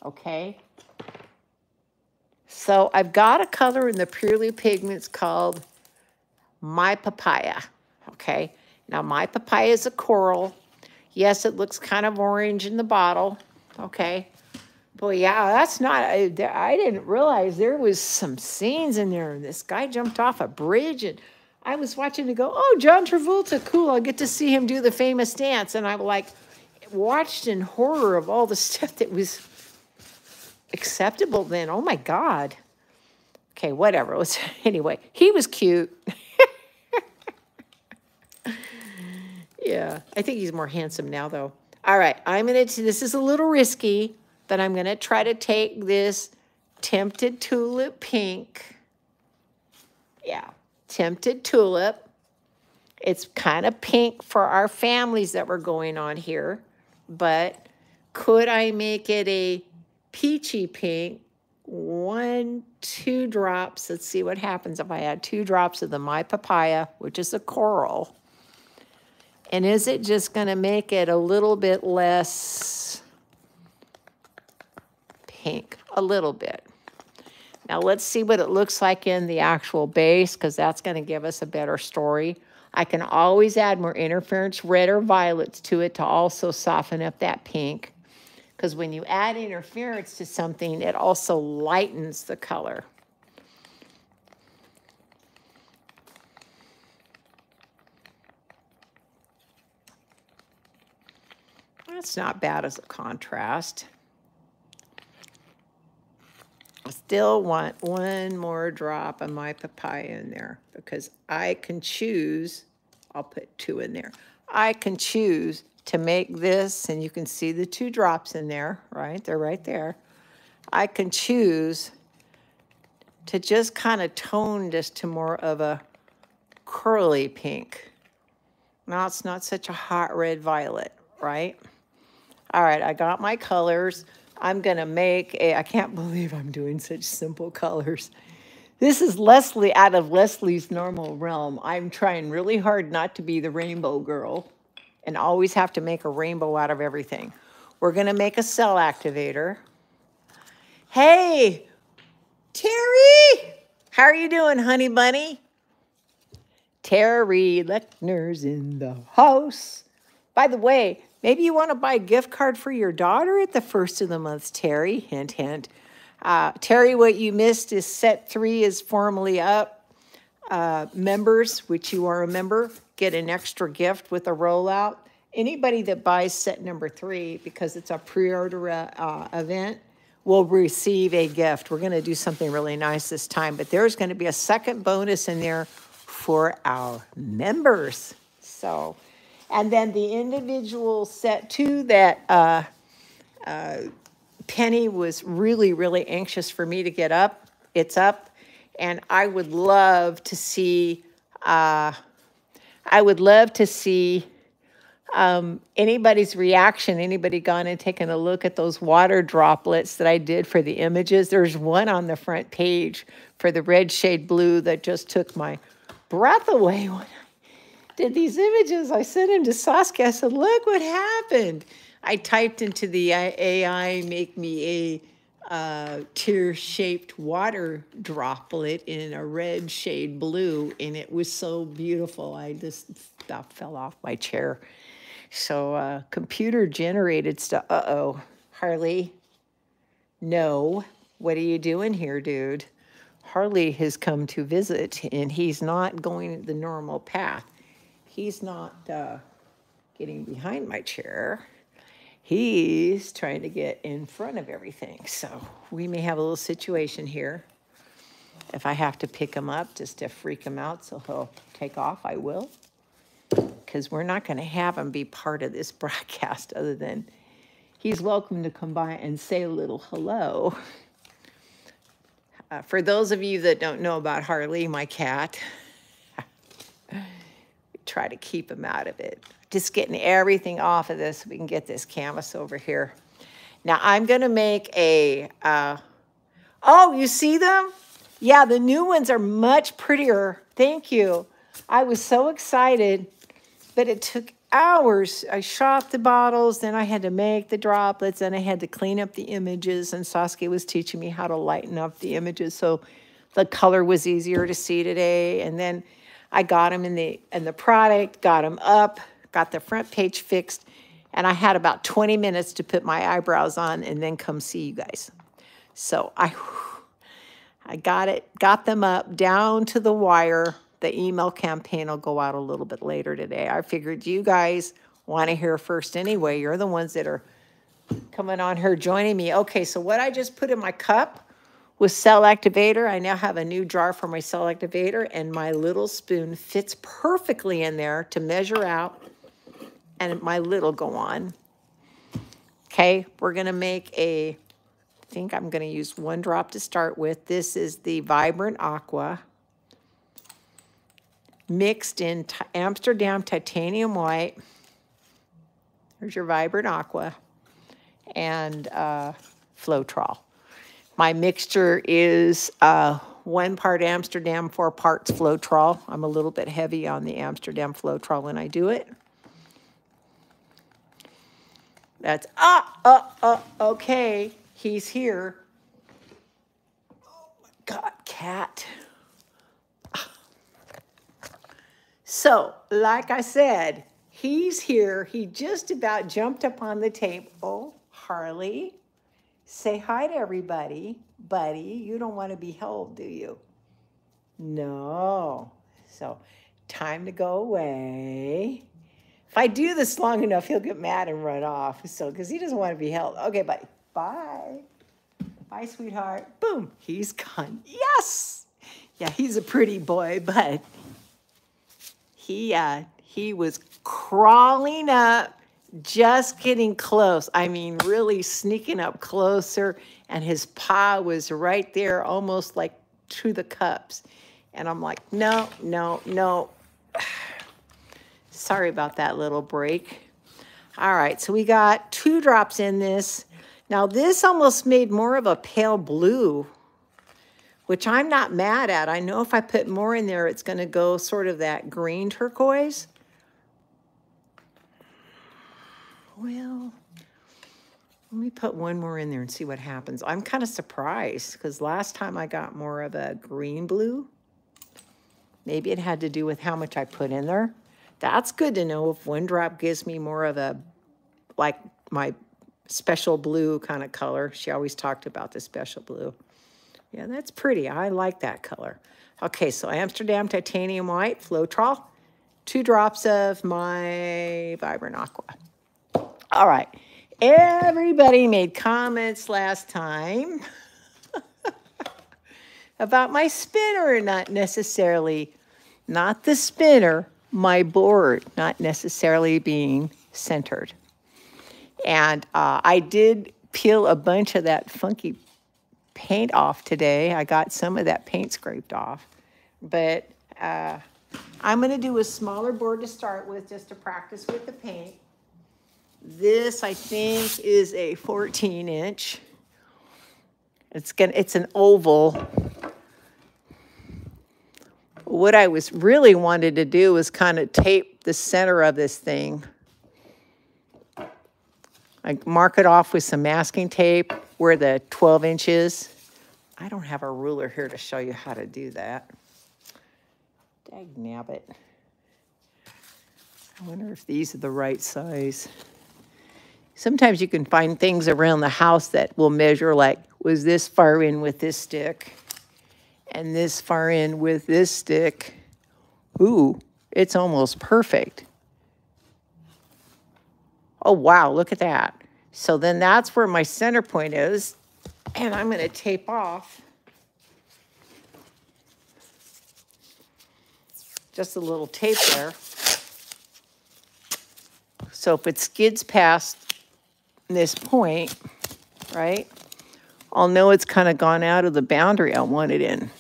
okay? So I've got a color in the Purely Pigments called My Papaya, okay? Now, My Papaya is a coral. Yes, it looks kind of orange in the bottle, okay? Boy, yeah, that's not, I didn't realize there was some scenes in there. This guy jumped off a bridge, and I was watching it go, oh, John Travolta, cool. I'll get to see him do the famous dance. And I like watched in horror of all the stuff that was acceptable then. Oh, my God. Okay, whatever. Anyway, he was cute. Yeah, I think he's more handsome now, though. All right, this is a little risky, but I'm going to try to take this Tempted Tulip Pink. Yeah, Tempted Tulip. It's kind of pink for our families that were going on here, but could I make it a peachy pink? 1, 2 drops. Let's see what happens if I add 2 drops of the My Papaya, which is a coral. And is it just going to make it a little bit less pink? A little bit. Now let's see what it looks like in the actual base, because that's going to give us a better story. I can always add more interference, red or violets to it to also soften up that pink. Because when you add interference to something, it also lightens the color. That's not bad as a contrast. I still want 1 more drop of My Papaya in there because I can choose, I'll put 2 in there. I can choose to make this, and you can see the 2 drops in there, right? They're right there. I can choose to just kind of tone this to more of a curly pink. Now it's not such a hot red violet, right? All right, I got my colors. I'm going to make a, I can't believe I'm doing such simple colors. This is Leslie out of Leslie's normal realm. I'm trying really hard not to be the rainbow girl and always have to make a rainbow out of everything. We're going to make a cell activator. Hey, Terry, how are you doing, honey bunny? Terry Lechner's in the house. By the way, maybe you want to buy a gift card for your daughter at the first of the month, Terry. Hint, hint. Terry, what you missed is set 3 is formally up. Members, which you are a member, get an extra gift with a rollout. Anybody that buys set number 3, because it's a pre-order event, will receive a gift. We're going to do something really nice this time, but there's going to be a second bonus in there for our members. So, and then the individual set 2 that Penny was really, really anxious for me to get up. It's up, and I would love to see Anybody's reaction, anybody gone and taken a look at those water droplets that I did for the images? There's one on the front page for the red shade blue that just took my breath away when I did these images. I sent them to Saskia. I said, look what happened. I typed into the AI, make me a tear-shaped water droplet in a red shade blue, and it was so beautiful. I just stuff fell off my chair. So computer-generated stuff. Uh-oh, Harley, no. What are you doing here, dude? Harley has come to visit, and he's not going the normal path. He's not getting behind my chair. He's trying to get in front of everything. So we may have a little situation here. If I have to pick him up just to freak him out so he'll take off, I will. Because we're not going to have him be part of this broadcast other than he's welcome to come by and say a little hello. For those of you that don't know about Harley, my cat, we try to keep him out of it. Just getting everything off of this so we can get this canvas over here. Now I'm going to make a, oh, you see them? Yeah, the new ones are much prettier. Thank you. I was so excited, but it took hours. I shopped the bottles, then I had to make the droplets, then I had to clean up the images, and Saskia was teaching me how to lighten up the images so the color was easier to see today. And then I got them in the product, got them up, got the front page fixed, and I had about 20 minutes to put my eyebrows on and then come see you guys. So I got them up down to the wire. The email campaign will go out a little bit later today. I figured you guys want to hear first anyway. You're the ones that are coming on here joining me. Okay, so what I just put in my cup was cell activator. I now have a new jar for my cell activator, and my little spoon fits perfectly in there to measure out, and my lid will go on. Okay, we're going to make I think I'm going to use 1 drop to start with. This is the Vibrant Aqua, mixed in Amsterdam Titanium White. There's your Vibrant Aqua, and Floetrol. My mixture is 1 part Amsterdam, 4 parts Floetrol. I'm a little bit heavy on the Amsterdam Floetrol when I do it. That's, okay, he's here. Oh my God, cat. So, like I said, he's here. He just about jumped up on the table. Oh, Harley, say hi to everybody. Buddy, you don't want to be held, do you? No. So, time to go away. If I do this long enough, he'll get mad and run off. So, because he doesn't want to be held. Okay, buddy. Bye. Bye, sweetheart. Boom. He's gone. Yes. Yeah, he's a pretty boy, but he was crawling up, just getting close. I mean, really sneaking up closer, and his paw was right there, almost like to the cups. And I'm like, no, no, no. Sorry about that little break. All right, so we got 2 drops in this. Now, this almost made more of a pale blue, which I'm not mad at. I know if I put more in there, it's going to go sort of that green turquoise. Well, let me put 1 more in there and see what happens. I'm kind of surprised because last time I got more of a green blue. Maybe it had to do with how much I put in there. That's good to know if 1 drop gives me more of a, like my special blue kind of color. She always talked about the special blue. Yeah, that's pretty. I like that color. Okay, so Amsterdam Titanium White, Floetrol, 2 drops of my Vibrant Aqua. All right. Everybody made comments last time about my spinner, not the spinner, my board not necessarily being centered. And I did peel a bunch of that funky paint off today. I got some of that paint scraped off. But I'm going to do a smaller board to start with just to practice with the paint. This, I think, is a 14-inch. It's an oval. What I really wanted to do was kind of tape the center of this thing. I mark it off with some masking tape where the 12 inches. I don't have a ruler here to show you how to do that. Dagnabbit. I wonder if these are the right size. Sometimes you can find things around the house that will measure, like, was this far in with this stick and this far in with this stick. Ooh, it's almost perfect. Oh, wow, look at that. So then that's where my center point is, and I'm going to tape off just a little tape there. So if it skids past this point, right, I'll know it's kind of gone out of the boundary I want it in.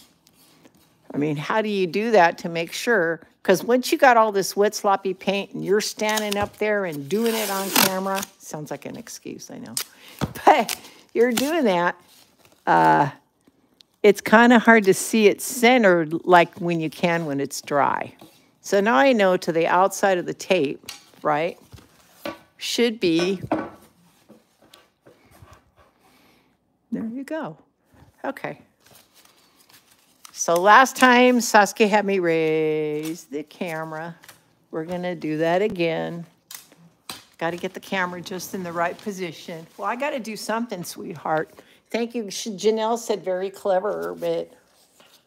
I mean, how do you do that to make sure? Because once you got all this wet, sloppy paint and you're standing up there and doing it on camera, sounds like an excuse, I know. But you're doing that, it's kind of hard to see it centered like when you can when it's dry. So now I know to the outside of the tape, right, should be, there you go. Okay. So last time Saskia had me raise the camera. We're gonna do that again. Got to get the camera just in the right position. Well, I got to do something, sweetheart. Thank you. Janelle said very clever, but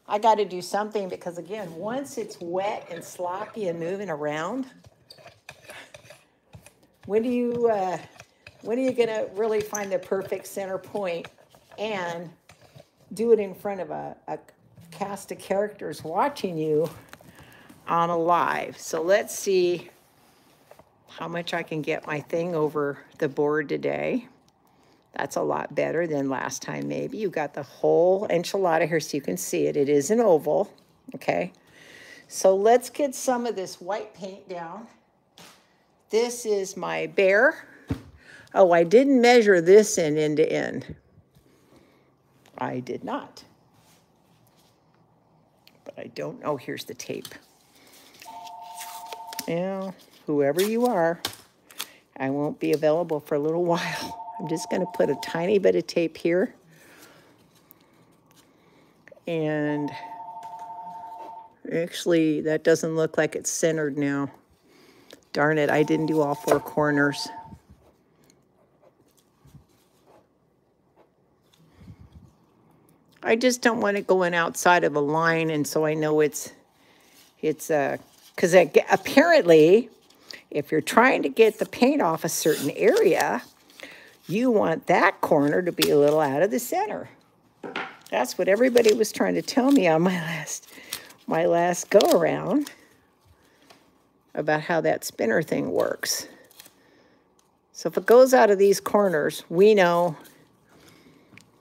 I got to do something because, again, once it's wet and sloppy and moving around, when are you gonna really find the perfect center point and do it in front of a cast of characters watching you on a live? So let's see how much I can get my thing over the board today. That's a lot better than last time, maybe. You got the whole enchilada here so you can see it. It is an oval, okay? So let's get some of this white paint down. This is my bear. Oh, I didn't measure this in end to end. I did not. But I don't know. Here's the tape. Well, whoever you are, I won't be available for a little while. I'm just going to put a tiny bit of tape here. And actually, that doesn't look like it's centered now. Darn it, I didn't do all four corners. I just don't want it going outside of a line, and so I know because apparently, if you're trying to get the paint off a certain area, you want that corner to be a little out of the center. That's what everybody was trying to tell me on my last go-around about how that spinner thing works. So if it goes out of these corners, we know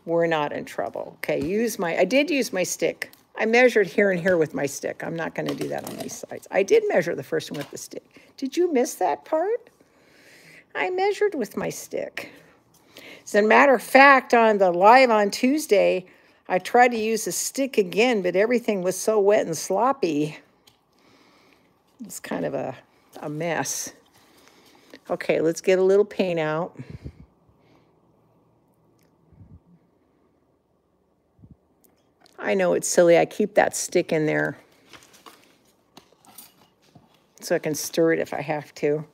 we're not in trouble. Okay, I did use my stick. I measured here and here with my stick. I'm not going to do that on these sides. I did measure the first one with the stick. Did you miss that part? I measured with my stick. As a matter of fact, on the live on Tuesday, I tried to use a stick again, but everything was so wet and sloppy. It's kind of a mess. Okay, let's get a little paint out. I know it's silly. I keep that stick in there so I can stir it if I have to.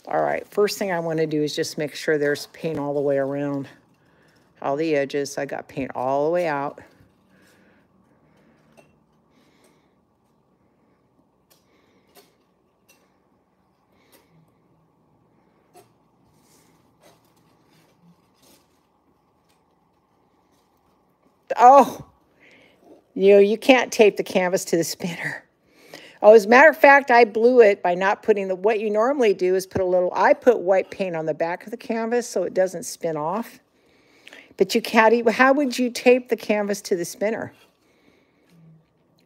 All right, first thing I want to do is just make sure there's paint all the way around all the edges. I got paint all the way out. Oh, you can't tape the canvas to the spinner. Oh, as a matter of fact, I blew it by not putting what you normally do is I put white paint on the back of the canvas so it doesn't spin off. But you can't, how would you tape the canvas to the spinner?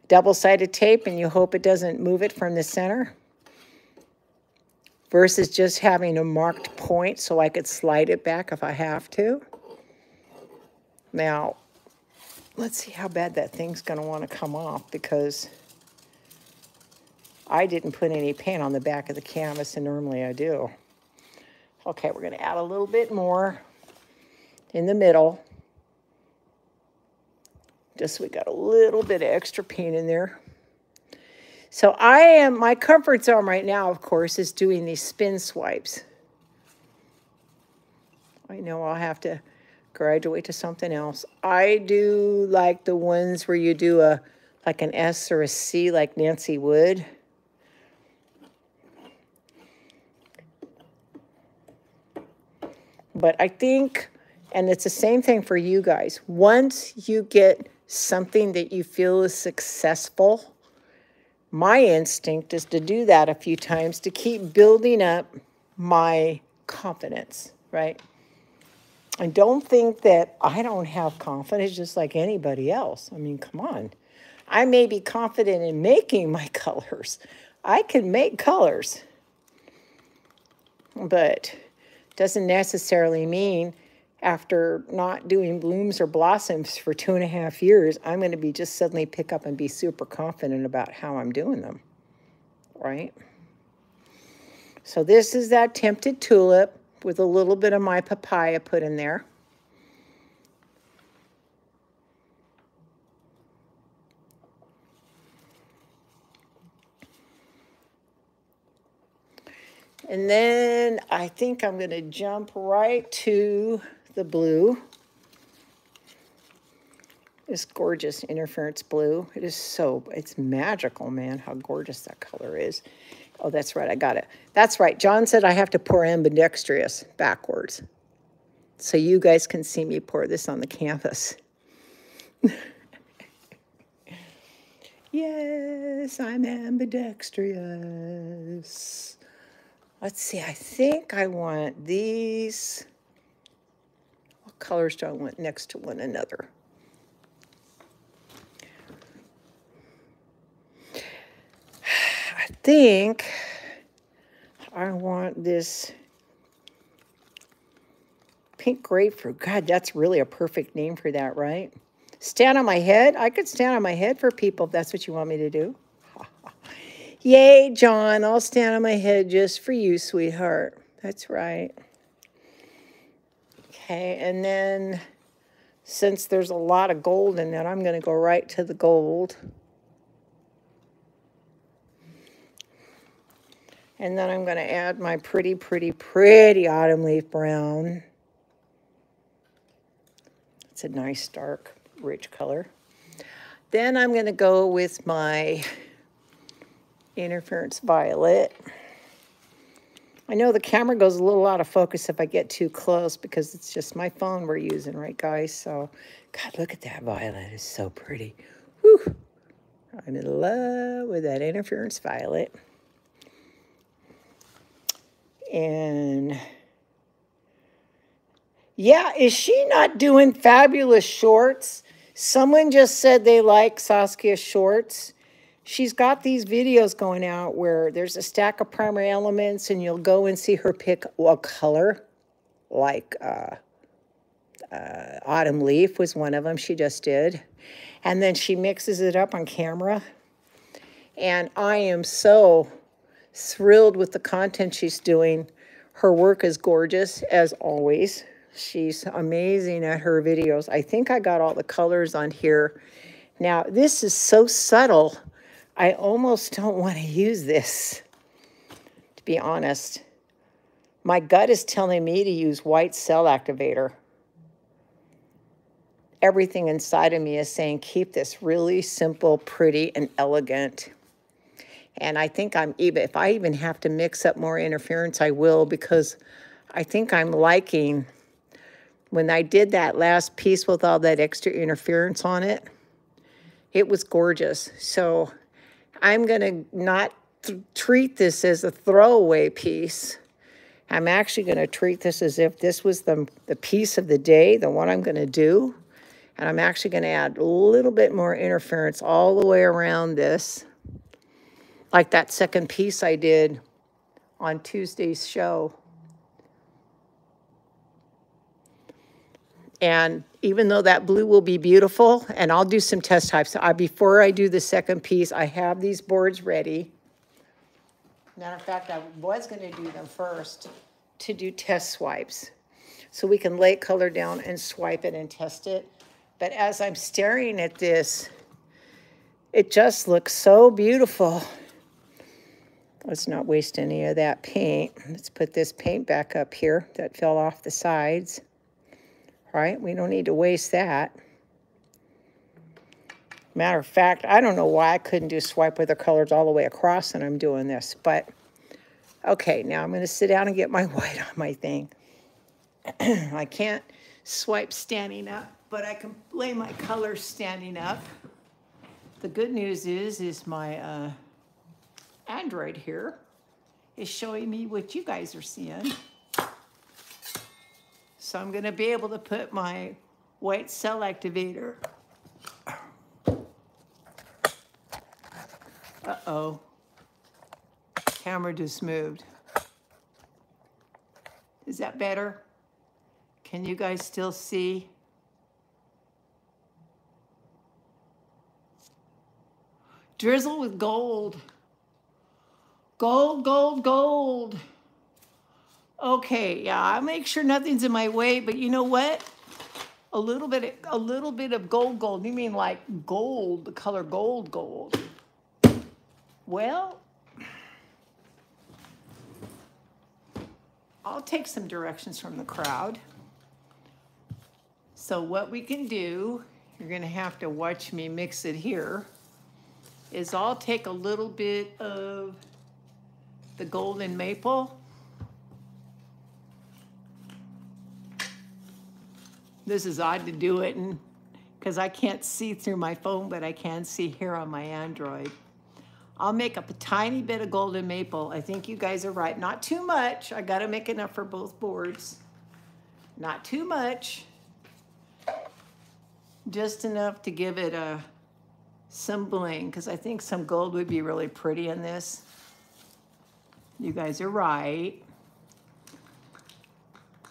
double-sided tape and you hope it doesn't move it from the center, versus just having a marked point so I could slide it back if I have to. Now, let's see how bad that thing's going to want to come off, because I didn't put any paint on the back of the canvas, and normally I do. Okay, we're going to add a little bit more in the middle. Just so we got a little bit of extra paint in there. So my comfort zone right now, of course, is doing these spin swipes. I know I'll have to graduate to something else. I do like the ones where you do like an S or a C like Nancy would. But I think, and it's the same thing for you guys, once you get something that you feel is successful, my instinct is to do that a few times to keep building up my confidence, right? I don't think that I don't have confidence just like anybody else. I mean, come on. I may be confident in making my colors. I can make colors. But doesn't necessarily mean after not doing blooms or blossoms for 2.5 years, I'm going to be just suddenly pick up and be super confident about how I'm doing them, right? So this is that Tempted Tulip with a little bit of my papaya put in there. And then I think I'm going to jump right to the blue. This gorgeous interference blue. It is it's magical, man, how gorgeous that color is. Oh, that's right, I got it. That's right, John said I have to pour ambidextrous backwards. So you guys can see me pour this on the canvas. Yes, I'm ambidextrous. Let's see, I think I want these. What colors do I want next to one another? I think I want this pink grapefruit. God, that's really a perfect name for that, right? Stand on my head? I could stand on my head for people if that's what you want me to do. Yay, John, I'll stand on my head just for you, sweetheart. That's right. Okay, and then since there's a lot of gold in that, I'm going to go right to the gold. And then I'm going to add my pretty, pretty, pretty autumn leaf brown. It's a nice, dark, rich color. Then I'm going to go with my interference violet. I know the camera goes a little out of focus if I get too close because it's just my phone we're using, right, guys? So, God, look at that violet. It's so pretty. Whew. I'm in love with that interference violet. And yeah, is she not doing fabulous shorts? Someone just said they like Saskia's shorts. She's got these videos going out where there's a stack of primary elements and you'll go and see her pick a color, like autumn leaf was one of them she just did. And then she mixes it up on camera. And I am so thrilled with the content she's doing. Her work is gorgeous, as always. She's amazing at her videos. I think I got all the colors on here. Now, this is so subtle. I almost don't want to use this, to be honest. My gut is telling me to use white cell activator. Everything inside of me is saying, keep this really simple, pretty, and elegant. And I think if I even have to mix up more interference, I will, because I think I'm liking, when I did that last piece with all that extra interference on it, it was gorgeous. So I'm going to not treat this as a throwaway piece. I'm actually going to treat this as if this was the piece of the day, the one I'm going to do. And I'm actually going to add a little bit more interference all the way around this, like that second piece I did on Tuesday's show. And even though that blue will be beautiful, and I'll do some test types. Before I do the second piece, I have these boards ready. Matter of fact, I was going to do them first to do test swipes. So we can lay color down and swipe it and test it. But as I'm staring at this, it just looks so beautiful. Let's not waste any of that paint. Let's put this paint back up here that fell off the sides. All right, we don't need to waste that. Matter of fact, I don't know why I couldn't do swipe with the colors all the way across and I'm doing this. But, okay, now I'm going to sit down and get my white on my thing. I can't swipe standing up, but I can lay my colors standing up. The good news is my Android here is showing me what you guys are seeing. So I'm going to be able to put my white cell activator. Uh-oh. Camera just moved. Is that better? Can you guys still see? Drizzle with gold. Gold, gold, gold. Okay, yeah, I'll make sure nothing's in my way, but you know what? A little bit of gold, gold. You mean like gold, the color gold, gold. Well, I'll take some directions from the crowd. So what we can do, you're gonna have to watch me mix it here, is I'll take a little bit of the golden maple. This is odd to do it because I can't see through my phone, but I can see here on my Android. I'll make up a tiny bit of golden maple. I think you guys are right. Not too much. I got to make enough for both boards. Not too much. Just enough to give it some bling, because I think some gold would be really pretty in this. You guys are right.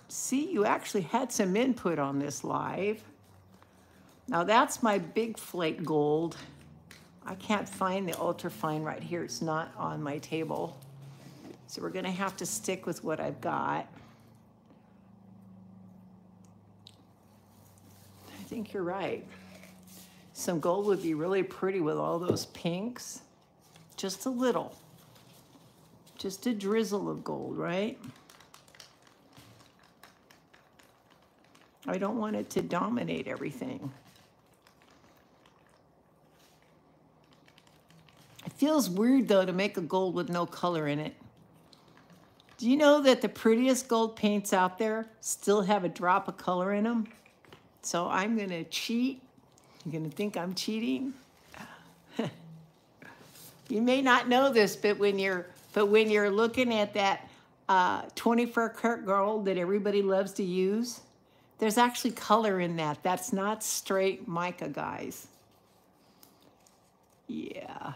See, you actually had some input on this live. Now that's my big flake gold. I can't find the ultrafine right here. It's not on my table. So we're gonna have to stick with what I've got. I think you're right. Some gold would be really pretty with all those pinks. Just a little. Just a drizzle of gold, right? I don't want it to dominate everything. It feels weird, though, to make a gold with no color in it. Do you know that the prettiest gold paints out there still have a drop of color in them? So I'm going to cheat. You're going to think I'm cheating. You may not know this, but when you're looking at that 24 karat gold that everybody loves to use, there's actually color in that. That's not straight mica, guys. Yeah.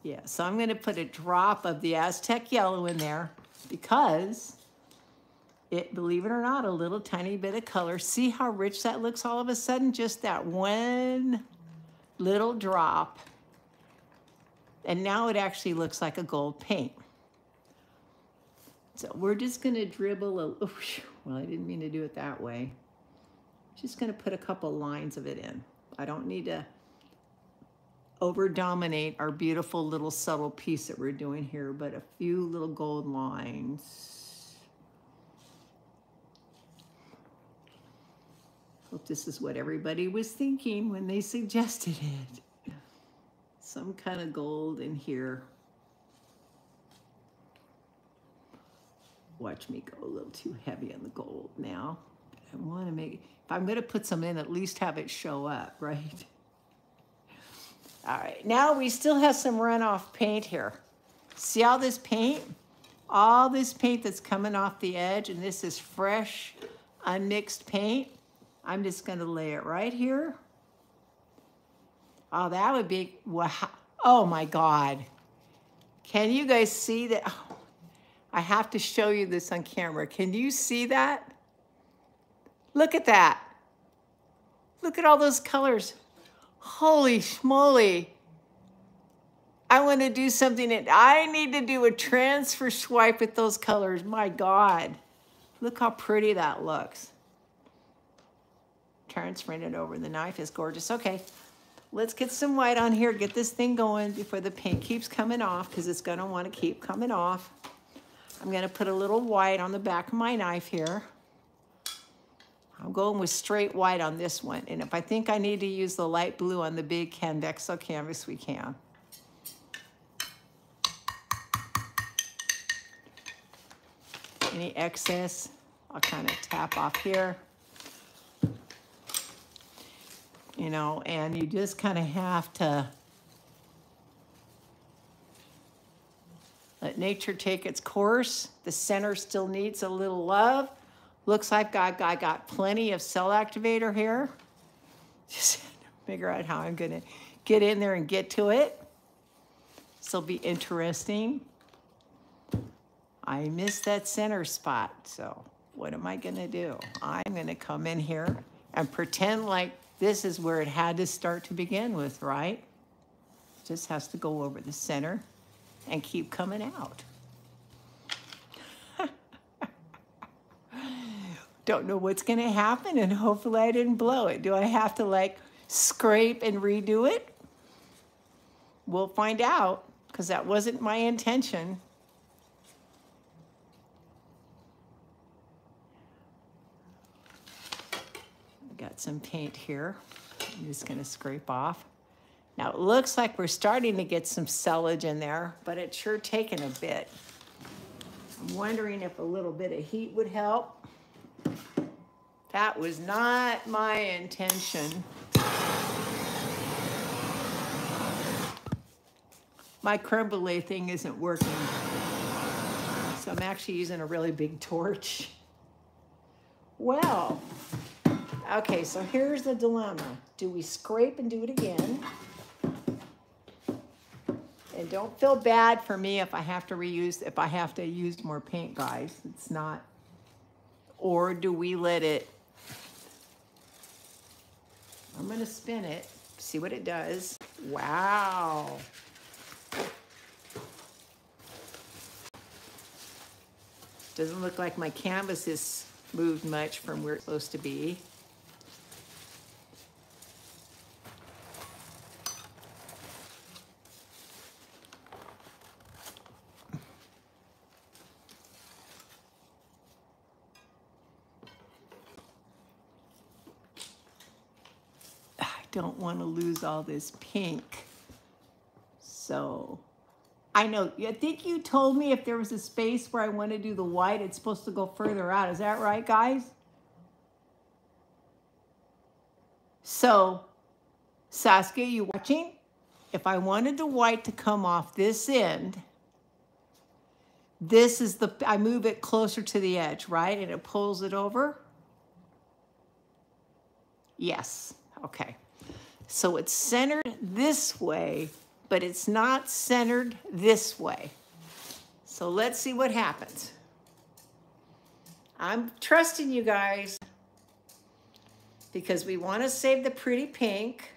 Yeah, so I'm going to put a drop of the Aztec yellow in there because it, believe it or not, a little tiny bit of color. See how rich that looks all of a sudden? Just that one little drop. And now it actually looks like a gold paint. So we're just going to dribble a, well, I didn't mean to do it that way. Just going to put a couple lines of it in. I don't need to over-dominate our beautiful little subtle piece that we're doing here, but a few little gold lines. Hope this is what everybody was thinking when they suggested it. Some kind of gold in here. Watch me go a little too heavy on the gold now. I want to make, if I'm going to put some in, at least have it show up, right? All right, now we still have some runoff paint here. See all this paint? All this paint that's coming off the edge, and this is fresh, unmixed paint. I'm just gonna lay it right here. Oh, that would be, wow. Oh my God. Can you guys see that? Oh, I have to show you this on camera. Can you see that? Look at that. Look at all those colors. Holy schmoly. I want to do something that I need to do a transfer swipe with those colors. My God. Look how pretty that looks. Transferring it over the knife is gorgeous. Okay, let's get some white on here. Get this thing going before the paint keeps coming off, because it's going to want to keep coming off. I'm going to put a little white on the back of my knife here. I'm going with straight white on this one. And if I think I need to use the light blue on the big Convexo canvas, we can. Any excess, I'll kind of tap off here. You know, and you just kind of have to let nature take its course. The center still needs a little love. Looks like I got plenty of cell activator here. Just figure out how I'm gonna get in there and get to it. This will be interesting. I missed that center spot, so what am I gonna do? I'm gonna come in here and pretend like this is where it had to start to begin with, right? Just has to go over the center and keep coming out. Don't know what's gonna happen, and hopefully I didn't blow it. Do I have to like scrape and redo it? We'll find out, because that wasn't my intention. Got some paint here. I'm just gonna scrape off. Now it looks like we're starting to get some sellage in there, but it's sure taken a bit. I'm wondering if a little bit of heat would help. That was not my intention. My creme brulee thing isn't working. So I'm actually using a really big torch. Well, okay, so here's the dilemma. Do we scrape and do it again? And don't feel bad for me if I have to use more paint, guys. It's not. Or do we let it? I'm gonna spin it, see what it does. Wow. Doesn't look like my canvas has moved much from where it's supposed to be. Don't want to lose all this pink. So I know, I think you told me if there was a space where I want to do the white, it's supposed to go further out. Is that right, guys? So Saskia, you watching? If I wanted the white to come off this end, this is the, I move it closer to the edge, right? And it pulls it over. Yes, okay. So it's centered this way, but it's not centered this way. So let's see what happens. I'm trusting you guys because we want to save the pretty pink,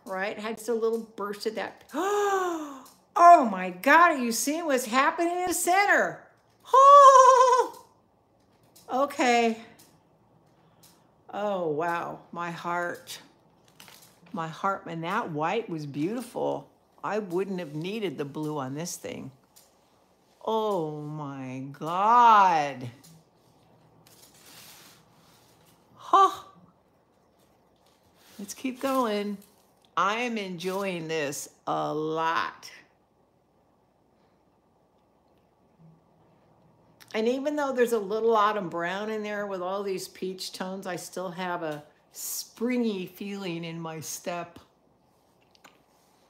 right? Had just a little burst of that. Oh my God, are you seeing what's happening in the center? Oh, okay. Oh, wow, my heart. My heart, and that white was beautiful. I wouldn't have needed the blue on this thing. Oh my God. Huh. Let's keep going. I am enjoying this a lot. And even though there's a little autumn brown in there with all these peach tones, I still have a springy feeling in my step.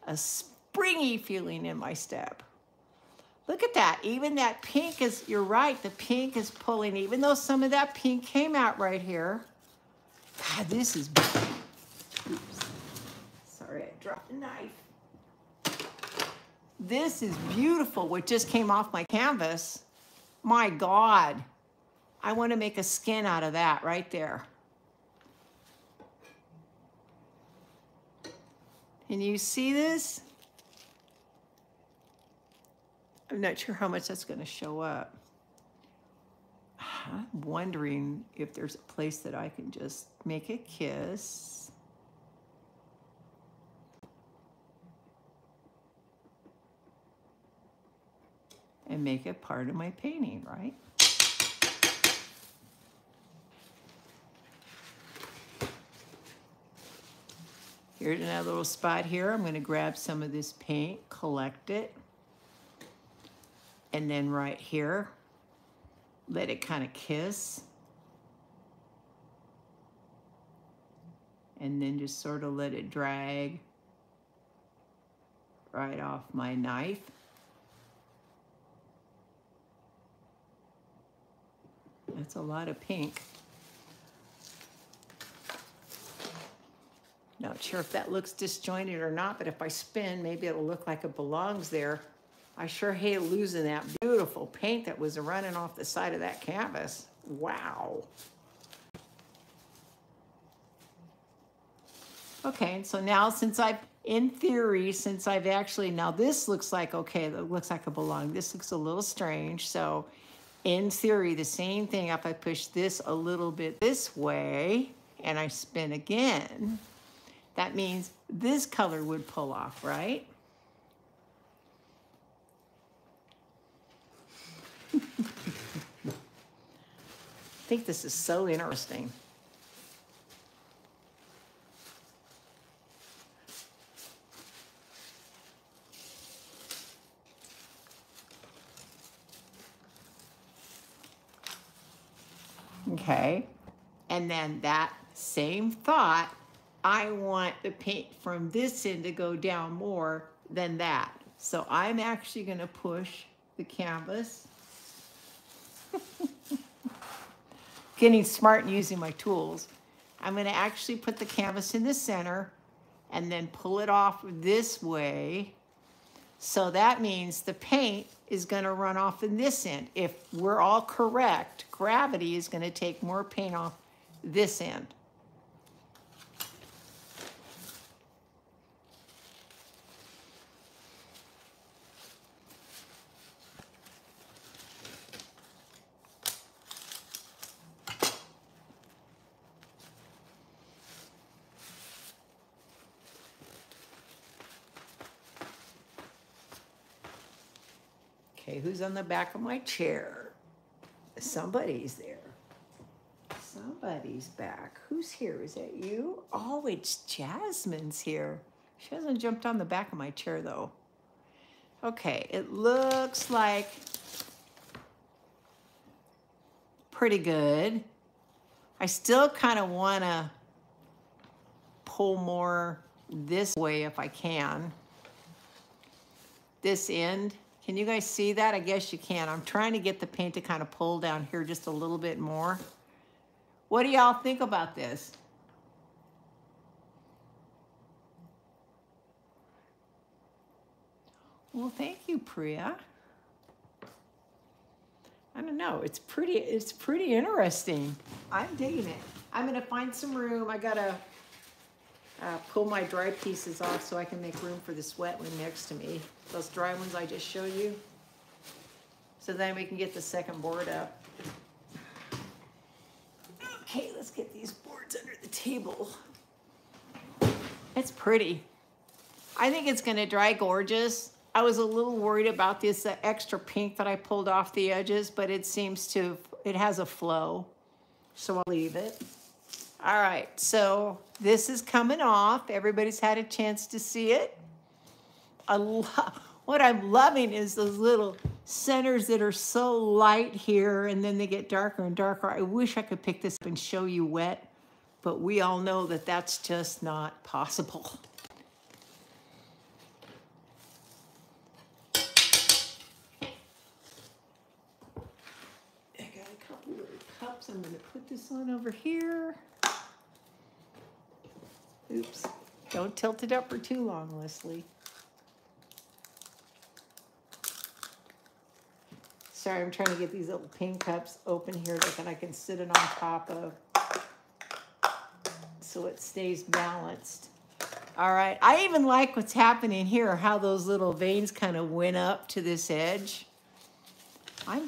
A springy feeling in my step. Look at that. Even that pink is, you're right, the pink is pulling, even though some of that pink came out right here. God, this is, oops. Sorry, I dropped a knife. This is beautiful, what just came off my canvas. My God. I want to make a skin out of that right there. Can you see this? I'm not sure how much that's going to show up. I'm wondering if there's a place that I can just make a kiss. And make it part of my painting, right? Here's another little spot here. I'm going to grab some of this paint, collect it. And then right here, let it kind of kiss. And then just sort of let it drag right off my knife. That's a lot of pink. Not sure if that looks disjointed or not, but if I spin, maybe it'll look like it belongs there. I sure hate losing that beautiful paint that was running off the side of that canvas. Wow. Okay, so now since I've, in theory, since I've actually, now this looks like, okay, that looks like it belongs. This looks a little strange. So in theory, the same thing, if I push this a little bit this way and I spin again, that means this color would pull off, right? I think this is so interesting. Okay, and then that same thought, I want the paint from this end to go down more than that. So I'm actually going to push the canvas. Getting smart and using my tools. I'm going to actually put the canvas in the center and then pull it off this way. So that means the paint is going to run off in this end. If we're all correct, gravity is going to take more paint off this end. Okay, who's on the back of my chair? Somebody's there. Somebody's back. Who's here? Is that you? Oh, it's Jasmine's here. She hasn't jumped on the back of my chair, though. Okay, it looks like pretty good. I still kind of want to pull more this way if I can. This end. Can you guys see that? I guess you can. I'm trying to get the paint to kind of pull down here just a little bit more. What do y'all think about this? Well, thank you, Priya. I don't know. It's pretty interesting. I'm digging it. I'm gonna find some room. I gotta pull my dry pieces off so I can make room for this wet one next to me. Those dry ones I just showed you. So then we can get the second board up. Okay, let's get these boards under the table. It's pretty. I think it's gonna dry gorgeous. I was a little worried about this extra pink that I pulled off the edges, but it seems to, it has a flow. So I'll leave it. All right, so this is coming off. Everybody's had a chance to see it. What I'm loving is those little centers that are so light here and then they get darker and darker. I wish I could pick this up and show you wet, but we all know that that's just not possible. drops. I'm gonna put this on over here. Oops, don't tilt it up for too long, Leslie. Sorry, I'm trying to get these little pink cups open here that I can sit it on top of so it stays balanced. All right, I even like what's happening here, how those little veins kind of went up to this edge.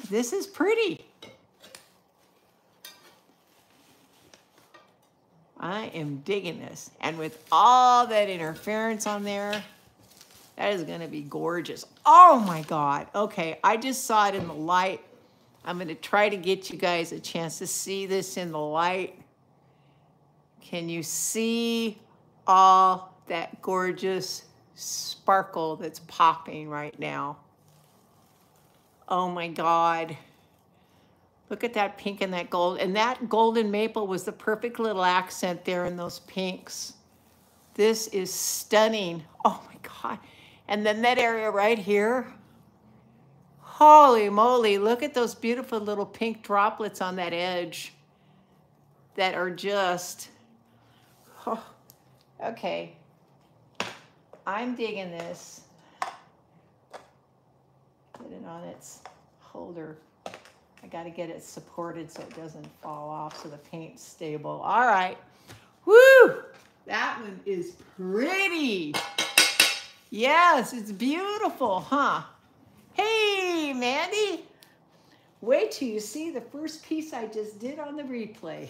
This is pretty. I am digging this. And with all that interference on there, that is gonna be gorgeous. Oh my God, okay, I just saw it in the light. I'm gonna try to get you guys a chance to see this in the light. Can you see all that gorgeous sparkle that's popping right now? Oh my God. Look at that pink and that gold. And that golden maple was the perfect little accent there in those pinks. This is stunning. Oh my God. And then that area right here. Holy moly, look at those beautiful little pink droplets on that edge that are just, oh, okay. I'm digging this. Get it on its holder. I got to get it supported so it doesn't fall off, so the paint's stable. All right. Woo! That one is pretty. Yes, it's beautiful, huh? Hey, Mandy. Wait till you see the first piece I just did on the replay.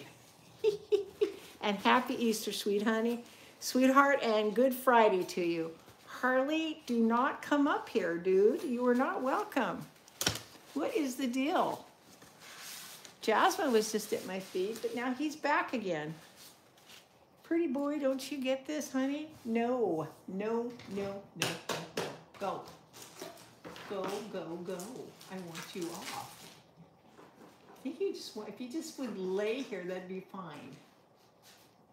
And happy Easter, sweet honey. Sweetheart, and Good Friday to you. Harley, do not come up here, dude. You are not welcome. What is the deal? Jasmine was just at my feet, but now he's back again. Pretty boy, don't you get this, honey? No, no, no, no, no, no. Go. Go, go, go. I want you off. I think you just want, if you just would lay here, that'd be fine.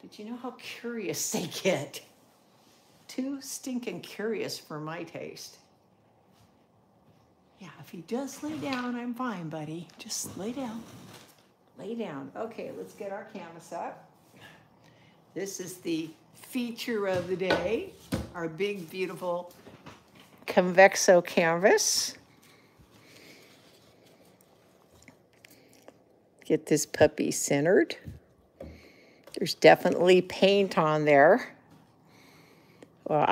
But you know how curious they get. Too stinking curious for my taste. Yeah, if he does lay down, I'm fine, buddy. Just lay down. Lay down. Okay, let's get our canvas up. This is the feature of the day, our big, beautiful Convexo canvas. Get this puppy centered. There's definitely paint on there. Well,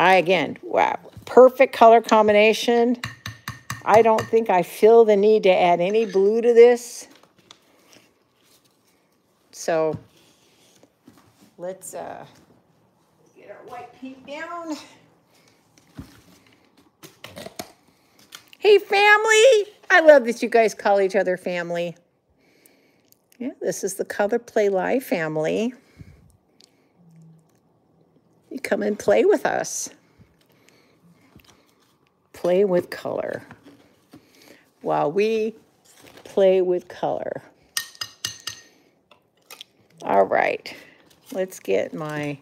wow, perfect color combination. I don't think I feel the need to add any blue to this. So let's get our white paint down. Hey, family. I love that you guys call each other family. Yeah, this is the Color Play Live family. You come and play with us. Play with color. While we play with color. All right, let's get I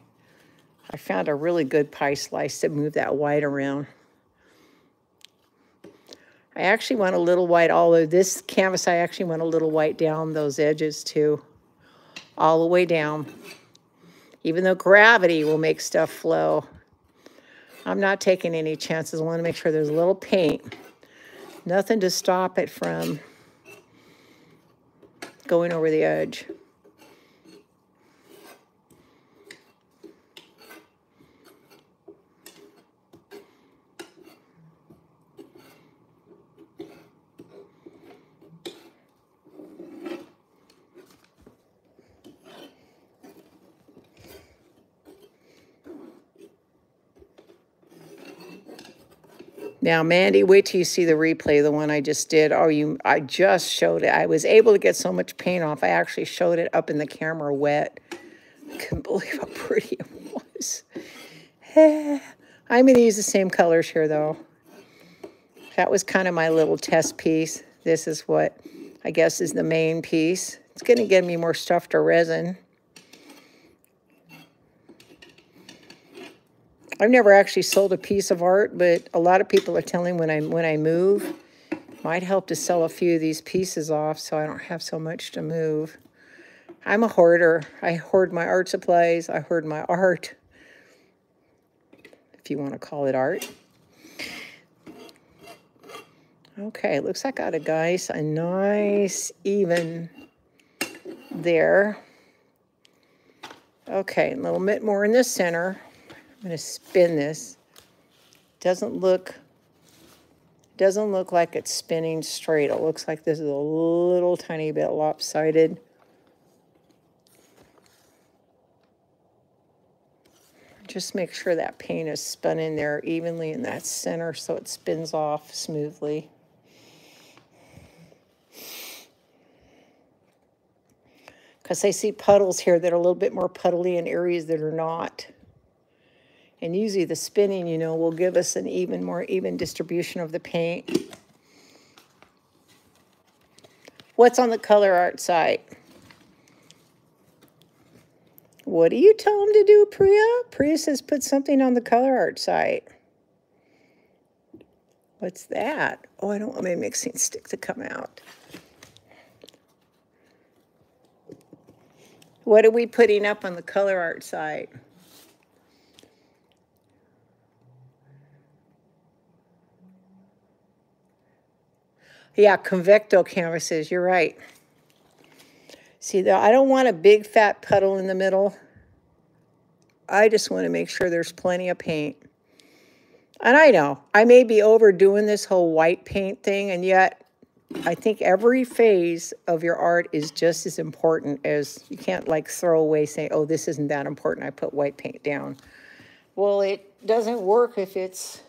found a really good pie slice to move that white around. I actually want a little white, although this canvas, I actually want a little white down those edges too, all the way down. Even though gravity will make stuff flow, I'm not taking any chances. I want to make sure there's a little paint. Nothing to stop it from going over the edge. Now, Mandy, wait till you see the replay, the one I just did. Oh, I just showed it. I was able to get so much paint off. I actually showed it up in the camera wet. I couldn't believe how pretty it was. I'm going to use the same colors here, though. That was kind of my little test piece. This is what I guess is the main piece. It's going to give me more stuff to resin. I've never actually sold a piece of art, but a lot of people are telling when I move, might help to sell a few of these pieces off so I don't have so much to move. I'm a hoarder. I hoard my art supplies. I hoard my art, if you want to call it art. Okay, looks like I got a nice even there. Okay, a little bit more in the center. I'm going to spin this. Doesn't look like it's spinning straight. It looks like this is a little tiny bit lopsided. Just make sure that paint is spun in there evenly in that center so it spins off smoothly. Because I see puddles here that are a little bit more puddly in areas that are not. And usually the spinning, you know, will give us an more even distribution of the paint. What's on the color art site? What do you tell them to do, Priya? Priya says put something on the color art site. What's that? Oh, I don't want my mixing stick to come out. What are we putting up on the color art site? Yeah, Convecto canvases, you're right. See, I don't want a big fat puddle in the middle. I just want to make sure there's plenty of paint. And I know, I may be overdoing this whole white paint thing, and yet I think every phase of your art is just as important as, you can't like throw away saying, oh, this isn't that important, I put white paint down. Well, it doesn't work if it's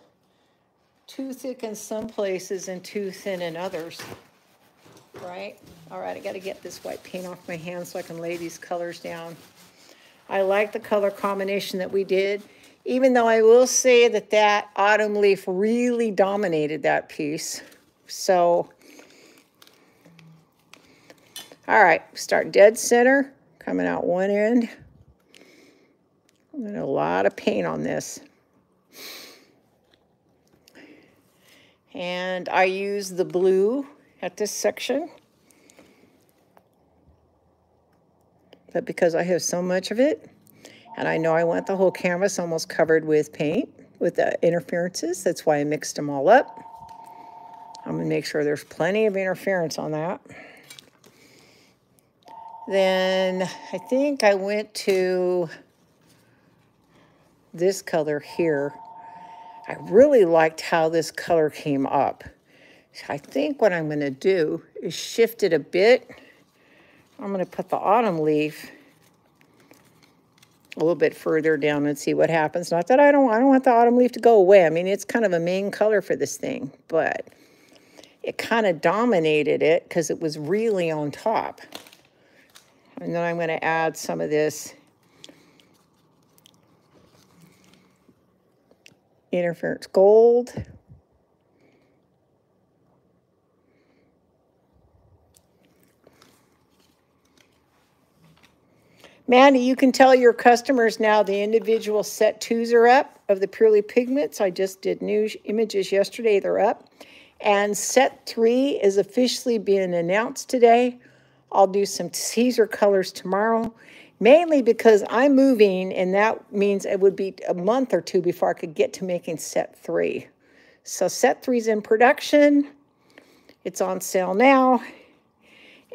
too thick in some places and too thin in others, right? All right, I got to get this white paint off my hands so I can lay these colors down. I like the color combination that we did, even though I will say that that autumn leaf really dominated that piece. So, all right, start dead center, coming out one end. And a lot of paint on this. And I use the blue at this section. But because I have so much of it, and I know I want the whole canvas almost covered with paint, with the interferences, that's why I mixed them all up. I'm gonna make sure there's plenty of interference on that. Then I think I went to this color here. I really liked how this color came up. I think what I'm gonna do is shift it a bit. I'm gonna put the autumn leaf a little bit further down and see what happens. Not that I don't want the autumn leaf to go away. I mean, it's kind of a main color for this thing, but it kind of dominated it because it was really on top. And then I'm gonna add some of this interference gold. Mandy, you can tell your customers now the individual set 2s are up of the Purely Pigments. I just did new images yesterday, they're up. And set 3 is officially being announced today. I'll do some teaser colors tomorrow, mainly because I'm moving, and that means it would be a month or two before I could get to making set 3. So set 3 is in production. It's on sale now.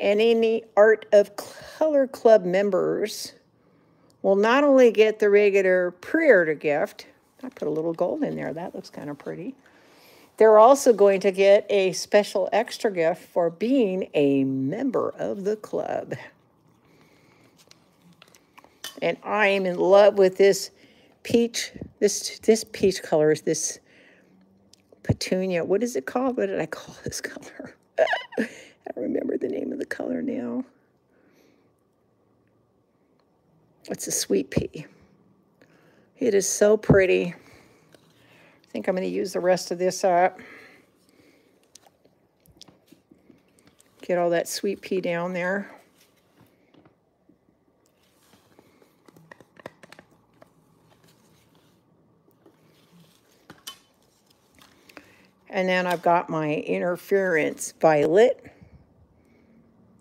And any Art of Color Club members will not only get the regular pre-order gift, I put a little gold in there, that looks kind of pretty. They're also going to get a special extra gift for being a member of the club. And I am in love with this peach, this peach color is this petunia. What is it called? What did I call this color? I don't remember the name of the color now. It's a sweet pea. It is so pretty. I think I'm going to use the rest of this up. Get all that sweet pea down there. And then I've got my interference violet.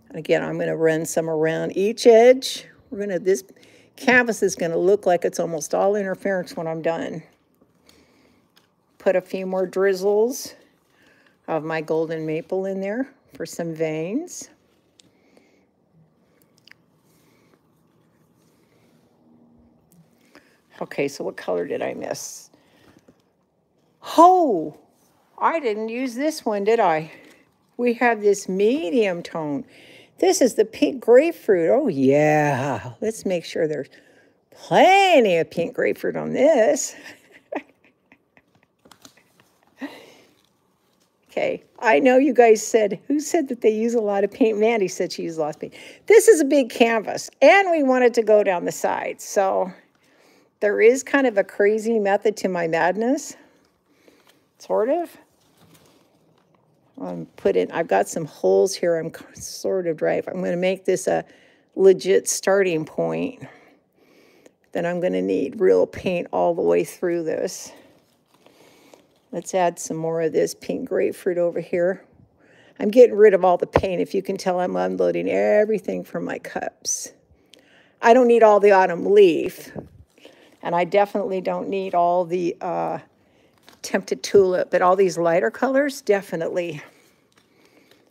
And again, I'm going to run some around each edge. This canvas is going to look like it's almost all interference when I'm done. Put a few more drizzles of my golden maple in there for some veins. Okay, so what color did I miss? Oh, I didn't use this one, did I? We have this medium tone. This is the pink grapefruit. Oh, yeah. Let's make sure there's plenty of pink grapefruit on this. Okay, I know you guys said, who said that they use a lot of paint? Mandy said she used a lot of paint. This is a big canvas, and we want it to go down the sides. So there is kind of a crazy method to my madness, sort of. I've got some holes here. I'm sort of dry. I'm going to make this a legit starting point. Then I'm going to need real paint all the way through this. Let's add some more of this pink grapefruit over here. I'm getting rid of all the paint. If you can tell, I'm unloading everything from my cups. I don't need all the autumn leaf. And I definitely don't need all the Tempted Tulip, but all these lighter colors, definitely.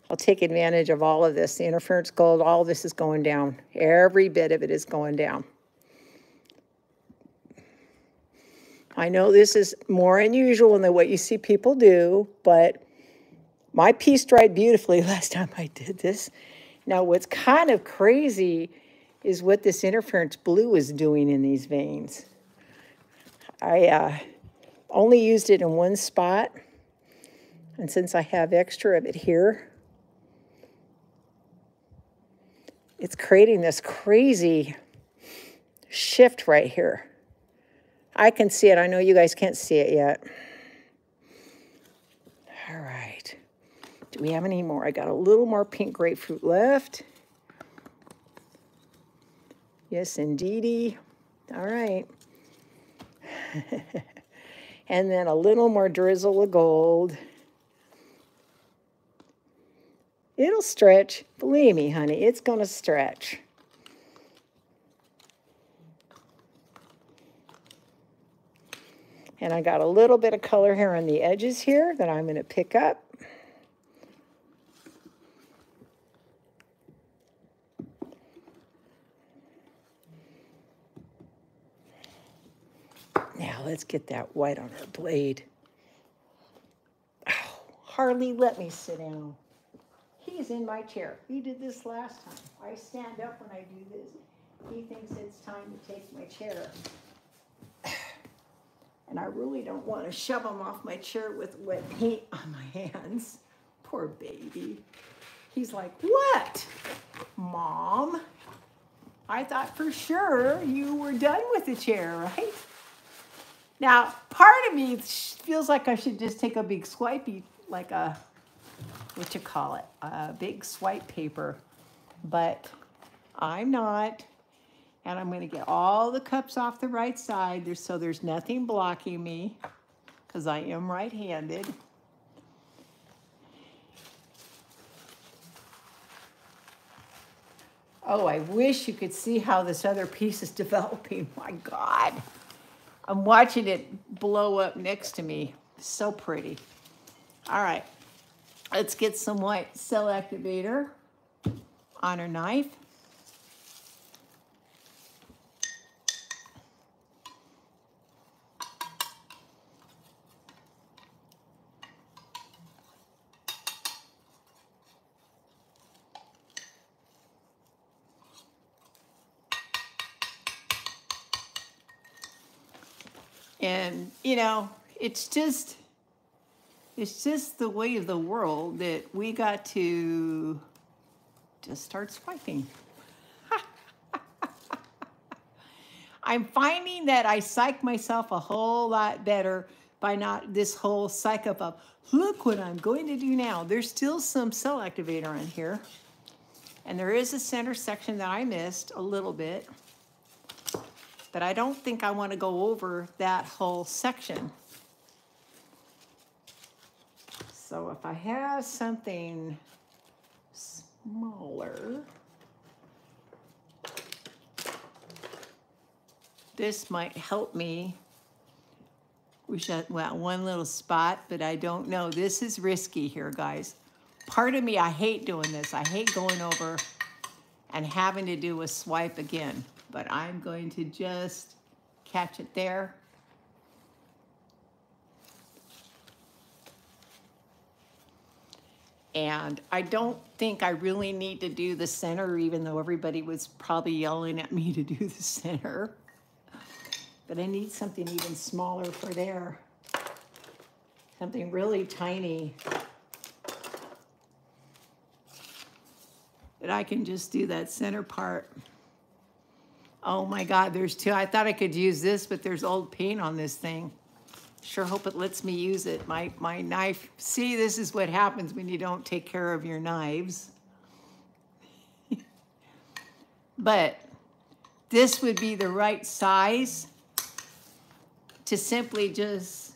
I'll take advantage of all of this. The interference gold, all this is going down. Every bit of it is going down. I know this is more unusual than what you see people do, but my piece dried beautifully last time I did this. Now, what's kind of crazy is what this interference blue is doing in these veins. I only used it in one spot, and since I have extra of it here, it's creating this crazy shift right here. I can see it. I know you guys can't see it yet. All right. Do we have any more? I got a little more pink grapefruit left. Yes, indeedy. All right. And then a little more drizzle of gold. It'll stretch. Believe me, honey, it's going to stretch. And I got a little bit of color here on the edges here that I'm going to pick up. Now let's get that white on our blade. Oh, Harley, let me sit down. He's in my chair. He did this last time. I stand up when I do this. He thinks it's time to take my chair. And I really don't want to shove him off my chair with wet paint on my hands. Poor baby. He's like, what? Mom, I thought for sure you were done with the chair, right? Now, part of me feels like I should just take a big swipey, like a, what you call it, a big swipe paper. But I'm not. And I'm going to get all the cups off the right side so there's nothing blocking me because I am right-handed. Oh, I wish you could see how this other piece is developing. My God. I'm watching it blow up next to me. So pretty. All right. Let's get some white cell activator on our knife. And, you know, it's just the way of the world that we got to just start swiping. I'm finding that I psych myself a whole lot better by not this whole psych up of, look what I'm going to do now. There's still some cell activator in here. And there is a center section that I missed a little bit. But I don't think I want to go over that whole section. So if I have something smaller. This might help me. Wish I, well, one little spot, but I don't know. This is risky here, guys. Part of me, I hate doing this. I hate going over and having to do a swipe again, but I'm going to just catch it there. And I don't think I really need to do the center, even though everybody was probably yelling at me to do the center. But I need something even smaller for there. Something really tiny. That I can just do that center part. Oh my God, there's two. I thought I could use this, but there's old paint on this thing. Sure hope it lets me use it. My knife, see, this is what happens when you don't take care of your knives. But this would be the right size to simply just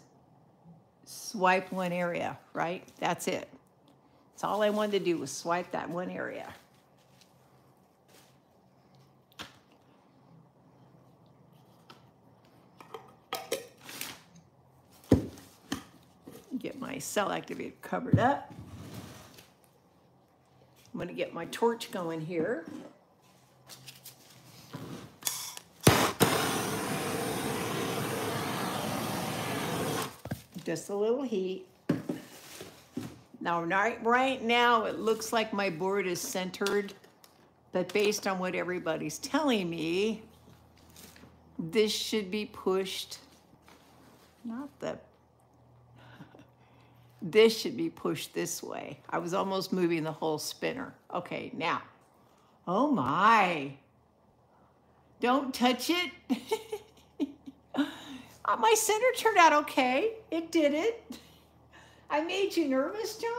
swipe one area, right? That's it. That's all I wanted to do was swipe that one area. Get my cell activator covered up. I'm gonna get my torch going here. Just a little heat. Now, right now, it looks like my board is centered, but based on what everybody's telling me, this should be pushed, this should be pushed this way. I was almost moving the whole spinner. Okay, now, oh my, don't touch it. My center turned out okay. It did it. I made you nervous, John?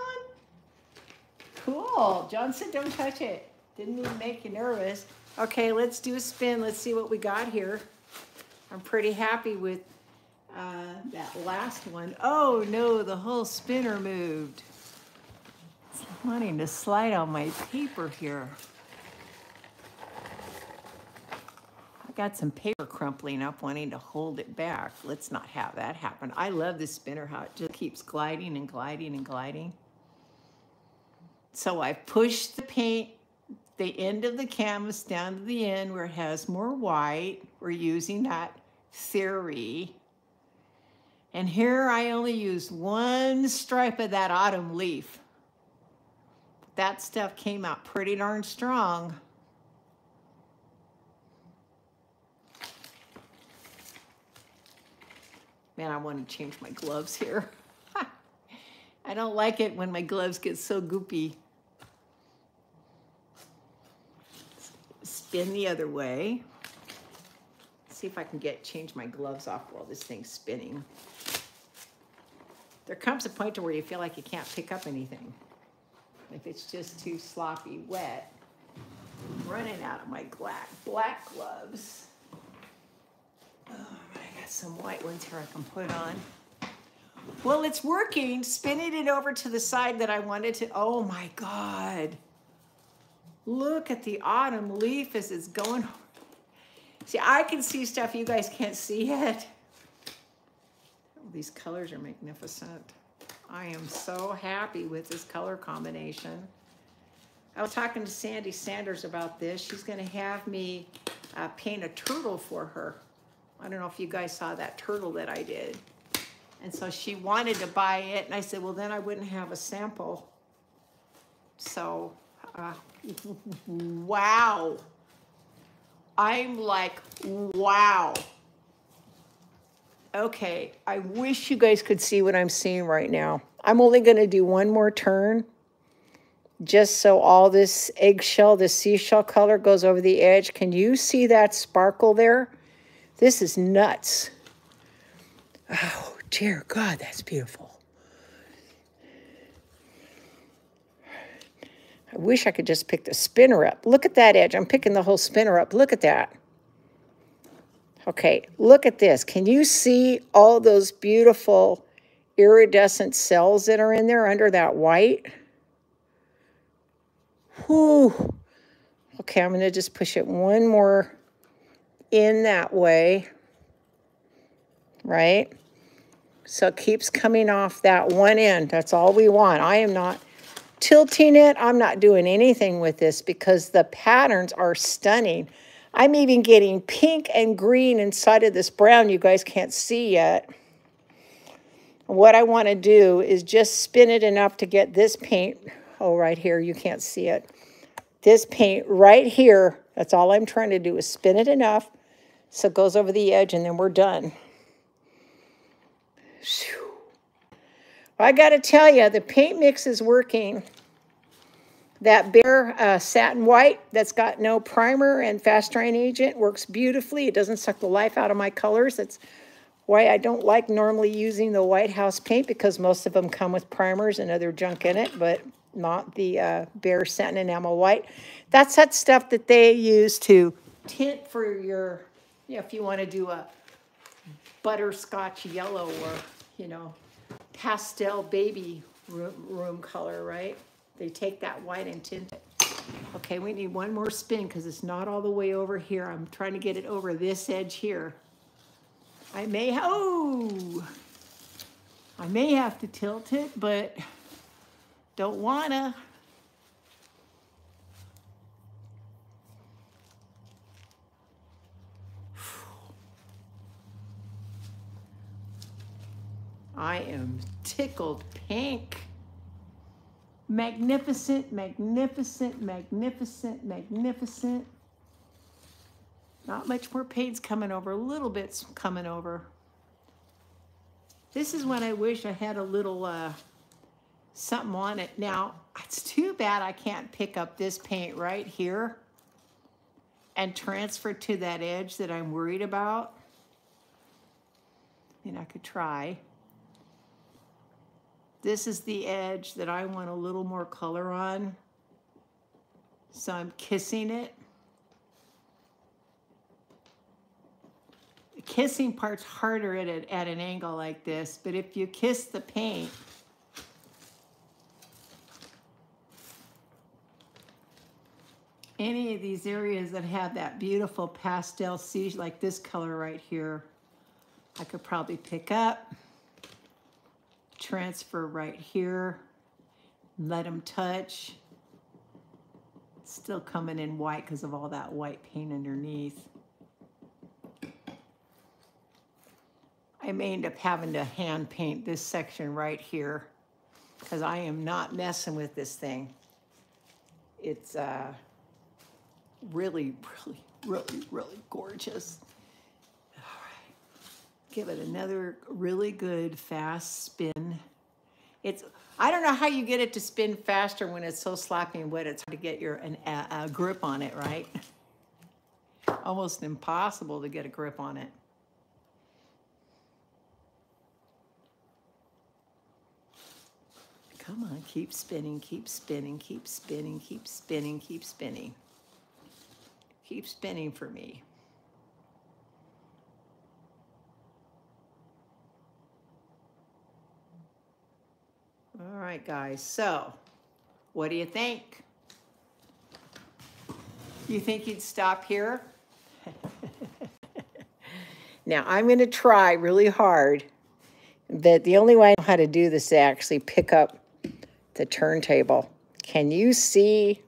Cool. John said don't touch it. Didn't even make you nervous. Okay, let's do a spin. Let's see what we got here. I'm pretty happy with that last one. Oh no, the whole spinner moved. It's wanting to slide on my paper here. I got some paper crumpling up, wanting to hold it back. Let's not have that happen. I love this spinner, how it just keeps gliding and gliding and gliding. So I pushed the paint, the end of the canvas down to the end where it has more white. We're using that Theory. And here I only used one stripe of that autumn leaf. That stuff came out pretty darn strong. Man, I want to change my gloves here. I don't like it when my gloves get so goopy. Spin the other way. See if I can change my gloves off while this thing's spinning. There comes a point to where you feel like you can't pick up anything. If it's just too sloppy wet. I'm running out of my black gloves. Oh, I got some white ones here I can put on. Well, it's working. Spinning it over to the side that I wanted to. Oh my God. Look at the autumn leaf as it's going. See, I can see stuff you guys can't see yet. Oh, these colors are magnificent. I am so happy with this color combination. I was talking to Sandy Sanders about this. She's going to have me paint a turtle for her. I don't know if you guys saw that turtle that I did. And so she wanted to buy it, and I said, well, then I wouldn't have a sample. So, wow. I'm like, wow. Okay, I wish you guys could see what I'm seeing right now. I'm only going to do one more turn, just so all this eggshell, this seashell color goes over the edge. Can you see that sparkle there? This is nuts. Oh, dear God, that's beautiful. I wish I could just pick the spinner up. Look at that edge. I'm picking the whole spinner up. Look at that. Okay, look at this. Can you see all those beautiful iridescent cells that are in there under that white? Whew. Okay, I'm gonna just push it one more in that way, right? So it keeps coming off that one end. That's all we want. I am not tilting it. I'm not doing anything with this because the patterns are stunning. I'm even getting pink and green inside of this brown you guys can't see yet. What I want to do is just spin it enough to get this paint, oh, right here, you can't see it. This paint right here, that's all I'm trying to do is spin it enough so it goes over the edge and then we're done. I got to tell you, the paint mix is working. That bare satin white that's got no primer and fast drying agent works beautifully. It doesn't suck the life out of my colors. That's why I don't like normally using the White House paint, because most of them come with primers and other junk in it, but not the bare satin enamel white. That's that stuff that they use to tint for your, you know, if you want to do a butterscotch yellow or, you know, pastel baby room color, right? They take that white and tint it. Okay, we need one more spin because it's not all the way over here. I'm trying to get it over this edge here. I may have to tilt it, but don't wanna. I am tickled pink. Magnificent, magnificent, magnificent, magnificent. Not much more paint's coming over, a little bit's coming over. This is when I wish I had a little something on it. Now, it's too bad I can't pick up this paint right here and transfer to that edge that I'm worried about. And I could try. This is the edge that I want a little more color on. So I'm kissing it. The kissing part's harder at an angle like this, but if you kiss the paint, any of these areas that have that beautiful pastel sea, like this color right here, I could probably pick up. Transfer right here, let them touch. It's still coming in white because of all that white paint underneath. I may end up having to hand paint this section right here because I am not messing with this thing. It's really, really, really, really gorgeous. Give it another really good fast spin. I don't know how you get it to spin faster when it's so sloppy and wet. It's hard to get a grip on it, right? Almost impossible to get a grip on it. Come on, keep spinning, keep spinning, keep spinning, keep spinning, keep spinning. Keep spinning for me. All right, guys, so what do you think? You think you'd stop here? Now, I'm going to try really hard, but the only way I know how to do this is actually pick up the turntable. Can you see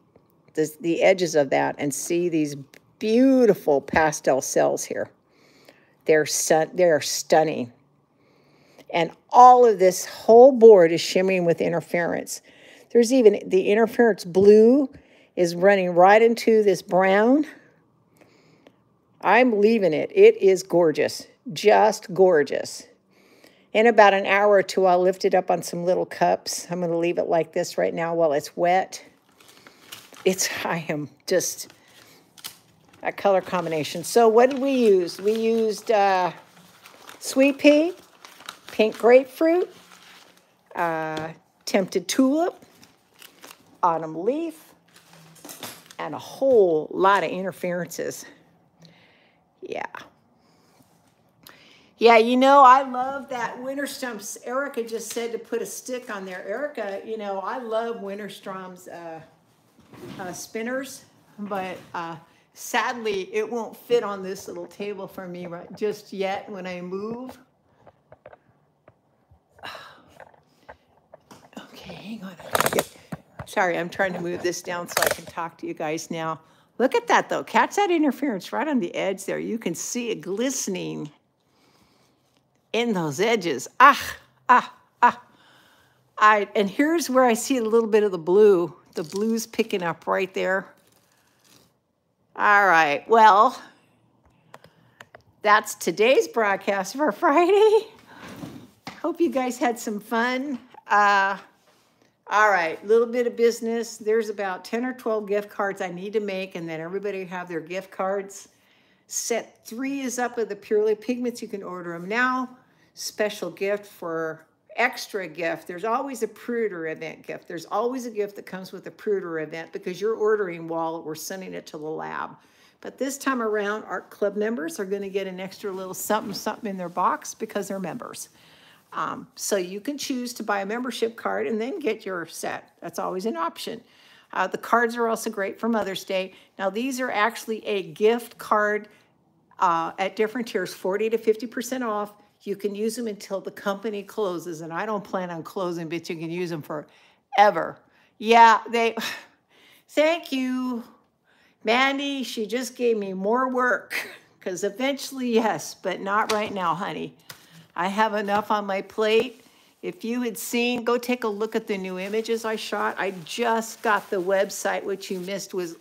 the edges of that and see these beautiful pastel cells here? They are stunning. And all of this whole board is shimmering with interference. There's even the interference blue is running right into this brown. I'm leaving it. It is gorgeous, just gorgeous. In about an hour or two, I'll lift it up on some little cups. I'm going to leave it like this right now while it's wet. I am just a color combination. So what did we use? We used sweet pea, pink grapefruit, tempted tulip, autumn leaf, and a whole lot of interferences. Yeah. Yeah, you know, I love that Winterstrom's. Erica just said to put a stick on there. Erica, you know, I love Winterstrom's spinners, but sadly, it won't fit on this little table for me right just yet when I move. Okay, hang on. Sorry, I'm trying to move this down so I can talk to you guys now. Look at that, though. Catch that interference right on the edge there. You can see it glistening in those edges. And here's where I see a little bit of the blue. The blue's picking up right there. All right, well, that's today's broadcast for Friday. Hope you guys had some fun. All right, little bit of business. There's about 10 or 12 gift cards I need to make, and then everybody have their gift cards. Set 3 is up with the Purely Pigments. You can order them now. Special gift for extra gift. There's always a Pruder event gift. There's always a gift that comes with a Pruder event because you're ordering while we're sending it to the lab. But this time around, Art Club members are going to get an extra little something in their box because they're members. So you can choose to buy a membership card and then get your set. That's always an option. The cards are also great for Mother's Day. Now, these are actually a gift card at different tiers, 40 to 50% off. You can use them until the company closes, and I don't plan on closing, but you can use them forever. Yeah, thank you. Mandy, she just gave me more work, because eventually, yes, but not right now, honey. I have enough on my plate. If you had seen, go take a look at the new images I shot. I just got the website, which you missed was,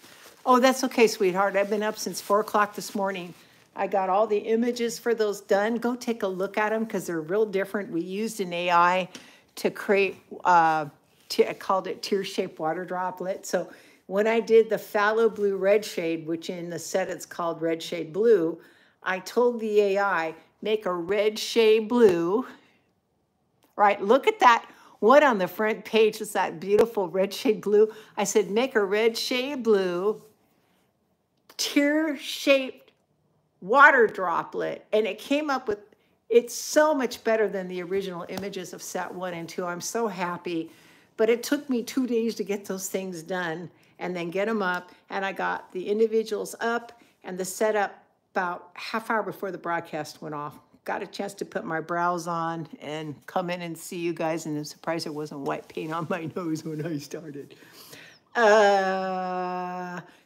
oh, that's okay, sweetheart. I've been up since 4 o'clock this morning. I got all the images for those done. Go take a look at them because they're real different. We used an AI to create, I called it tear-shaped water droplet. So when I did the phthalo blue red shade, which in the set it's called red shade blue, I told the AI, make a red shade blue, right? Look at that. What on the front page is that beautiful red shade blue? I said, make a red shade blue, tear-shaped water droplet, and it came up with, it's so much better than the original images of set 1 and 2. I'm so happy, but it took me 2 days to get those things done and then get them up, and I got the individuals up and the setup about half hour before the broadcast went off. Got a chance to put my brows on and come in and see you guys, and I'm surprised there wasn't white paint on my nose when I started.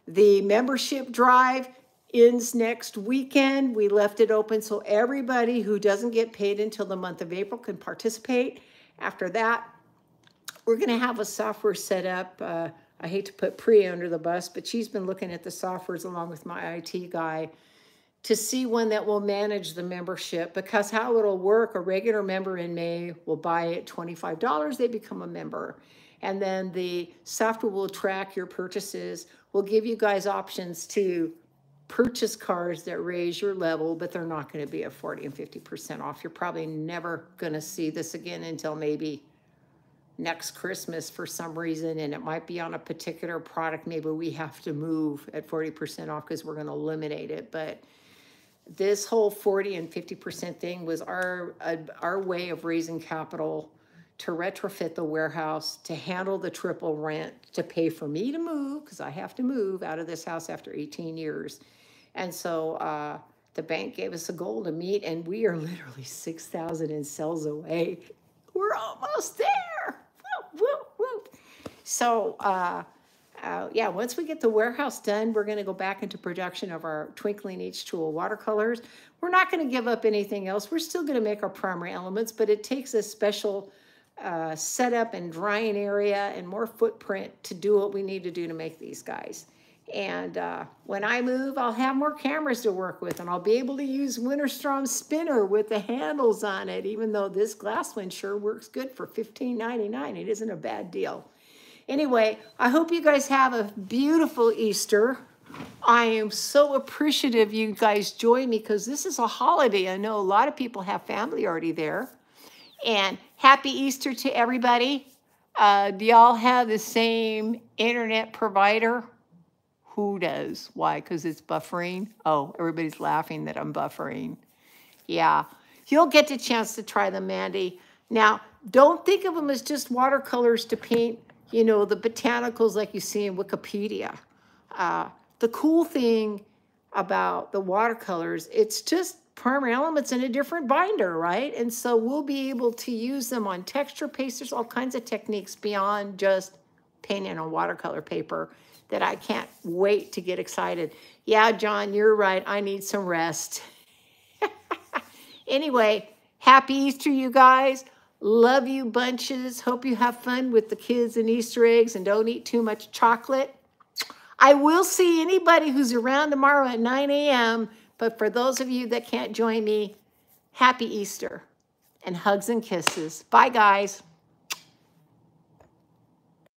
The membership drive ends next weekend. We left it open so everybody who doesn't get paid until the month of April can participate. After that, we're going to have a software set up. I hate to put Priya under the bus, but she's been looking at the softwares along with my IT guy to see one that will manage the membership, because how it'll work, a regular member in May will buy it $25, they become a member. And then the software will track your purchases. We'll give you guys options to purchase cards that raise your level, but they're not going to be at 40 and 50% off. You're probably never going to see this again until maybe next Christmas for some reason, and it might be on a particular product. Maybe we have to move at 40% off because we're going to eliminate it. But this whole 40 and 50% thing was our way of raising capital to retrofit the warehouse, to handle the triple rent, to pay for me to move, because I have to move out of this house after 18 years. And so the bank gave us a goal to meet, and we are literally 6,000 in sales away. We're almost there. Whoop, whoop, whoop. So, yeah, once we get the warehouse done, we're going to go back into production of our Twinkling H2O watercolors. We're not going to give up anything else. We're still going to make our primary elements, but it takes a special setup and drying area and more footprint to do what we need to do to make these guys. And when I move, I'll have more cameras to work with, and I'll be able to use Winterstrom spinner with the handles on it, even though this glass one sure works good for $15.99. It isn't a bad deal. Anyway, I hope you guys have a beautiful Easter. I am so appreciative you guys join me because this is a holiday. I know a lot of people have family already there. And happy Easter to everybody. Do y'all have the same internet provider? Who does? Why? Because it's buffering? Oh, everybody's laughing that I'm buffering. Yeah. You'll get the chance to try them, Mandy. Now, don't think of them as just watercolors to paint you know, the botanicals like you see in Wikipedia. The cool thing about the watercolors, it's just Primer Elements in a different binder, right? And so we'll be able to use them on texture paste. There's all kinds of techniques beyond just painting on watercolor paper that I can't wait to get excited. Yeah, John, you're right. I need some rest. Anyway, happy Easter, you guys. Love you bunches. Hope you have fun with the kids and Easter eggs and don't eat too much chocolate. I will see anybody who's around tomorrow at 9 a.m. But for those of you that can't join me, happy Easter and hugs and kisses. Bye, guys.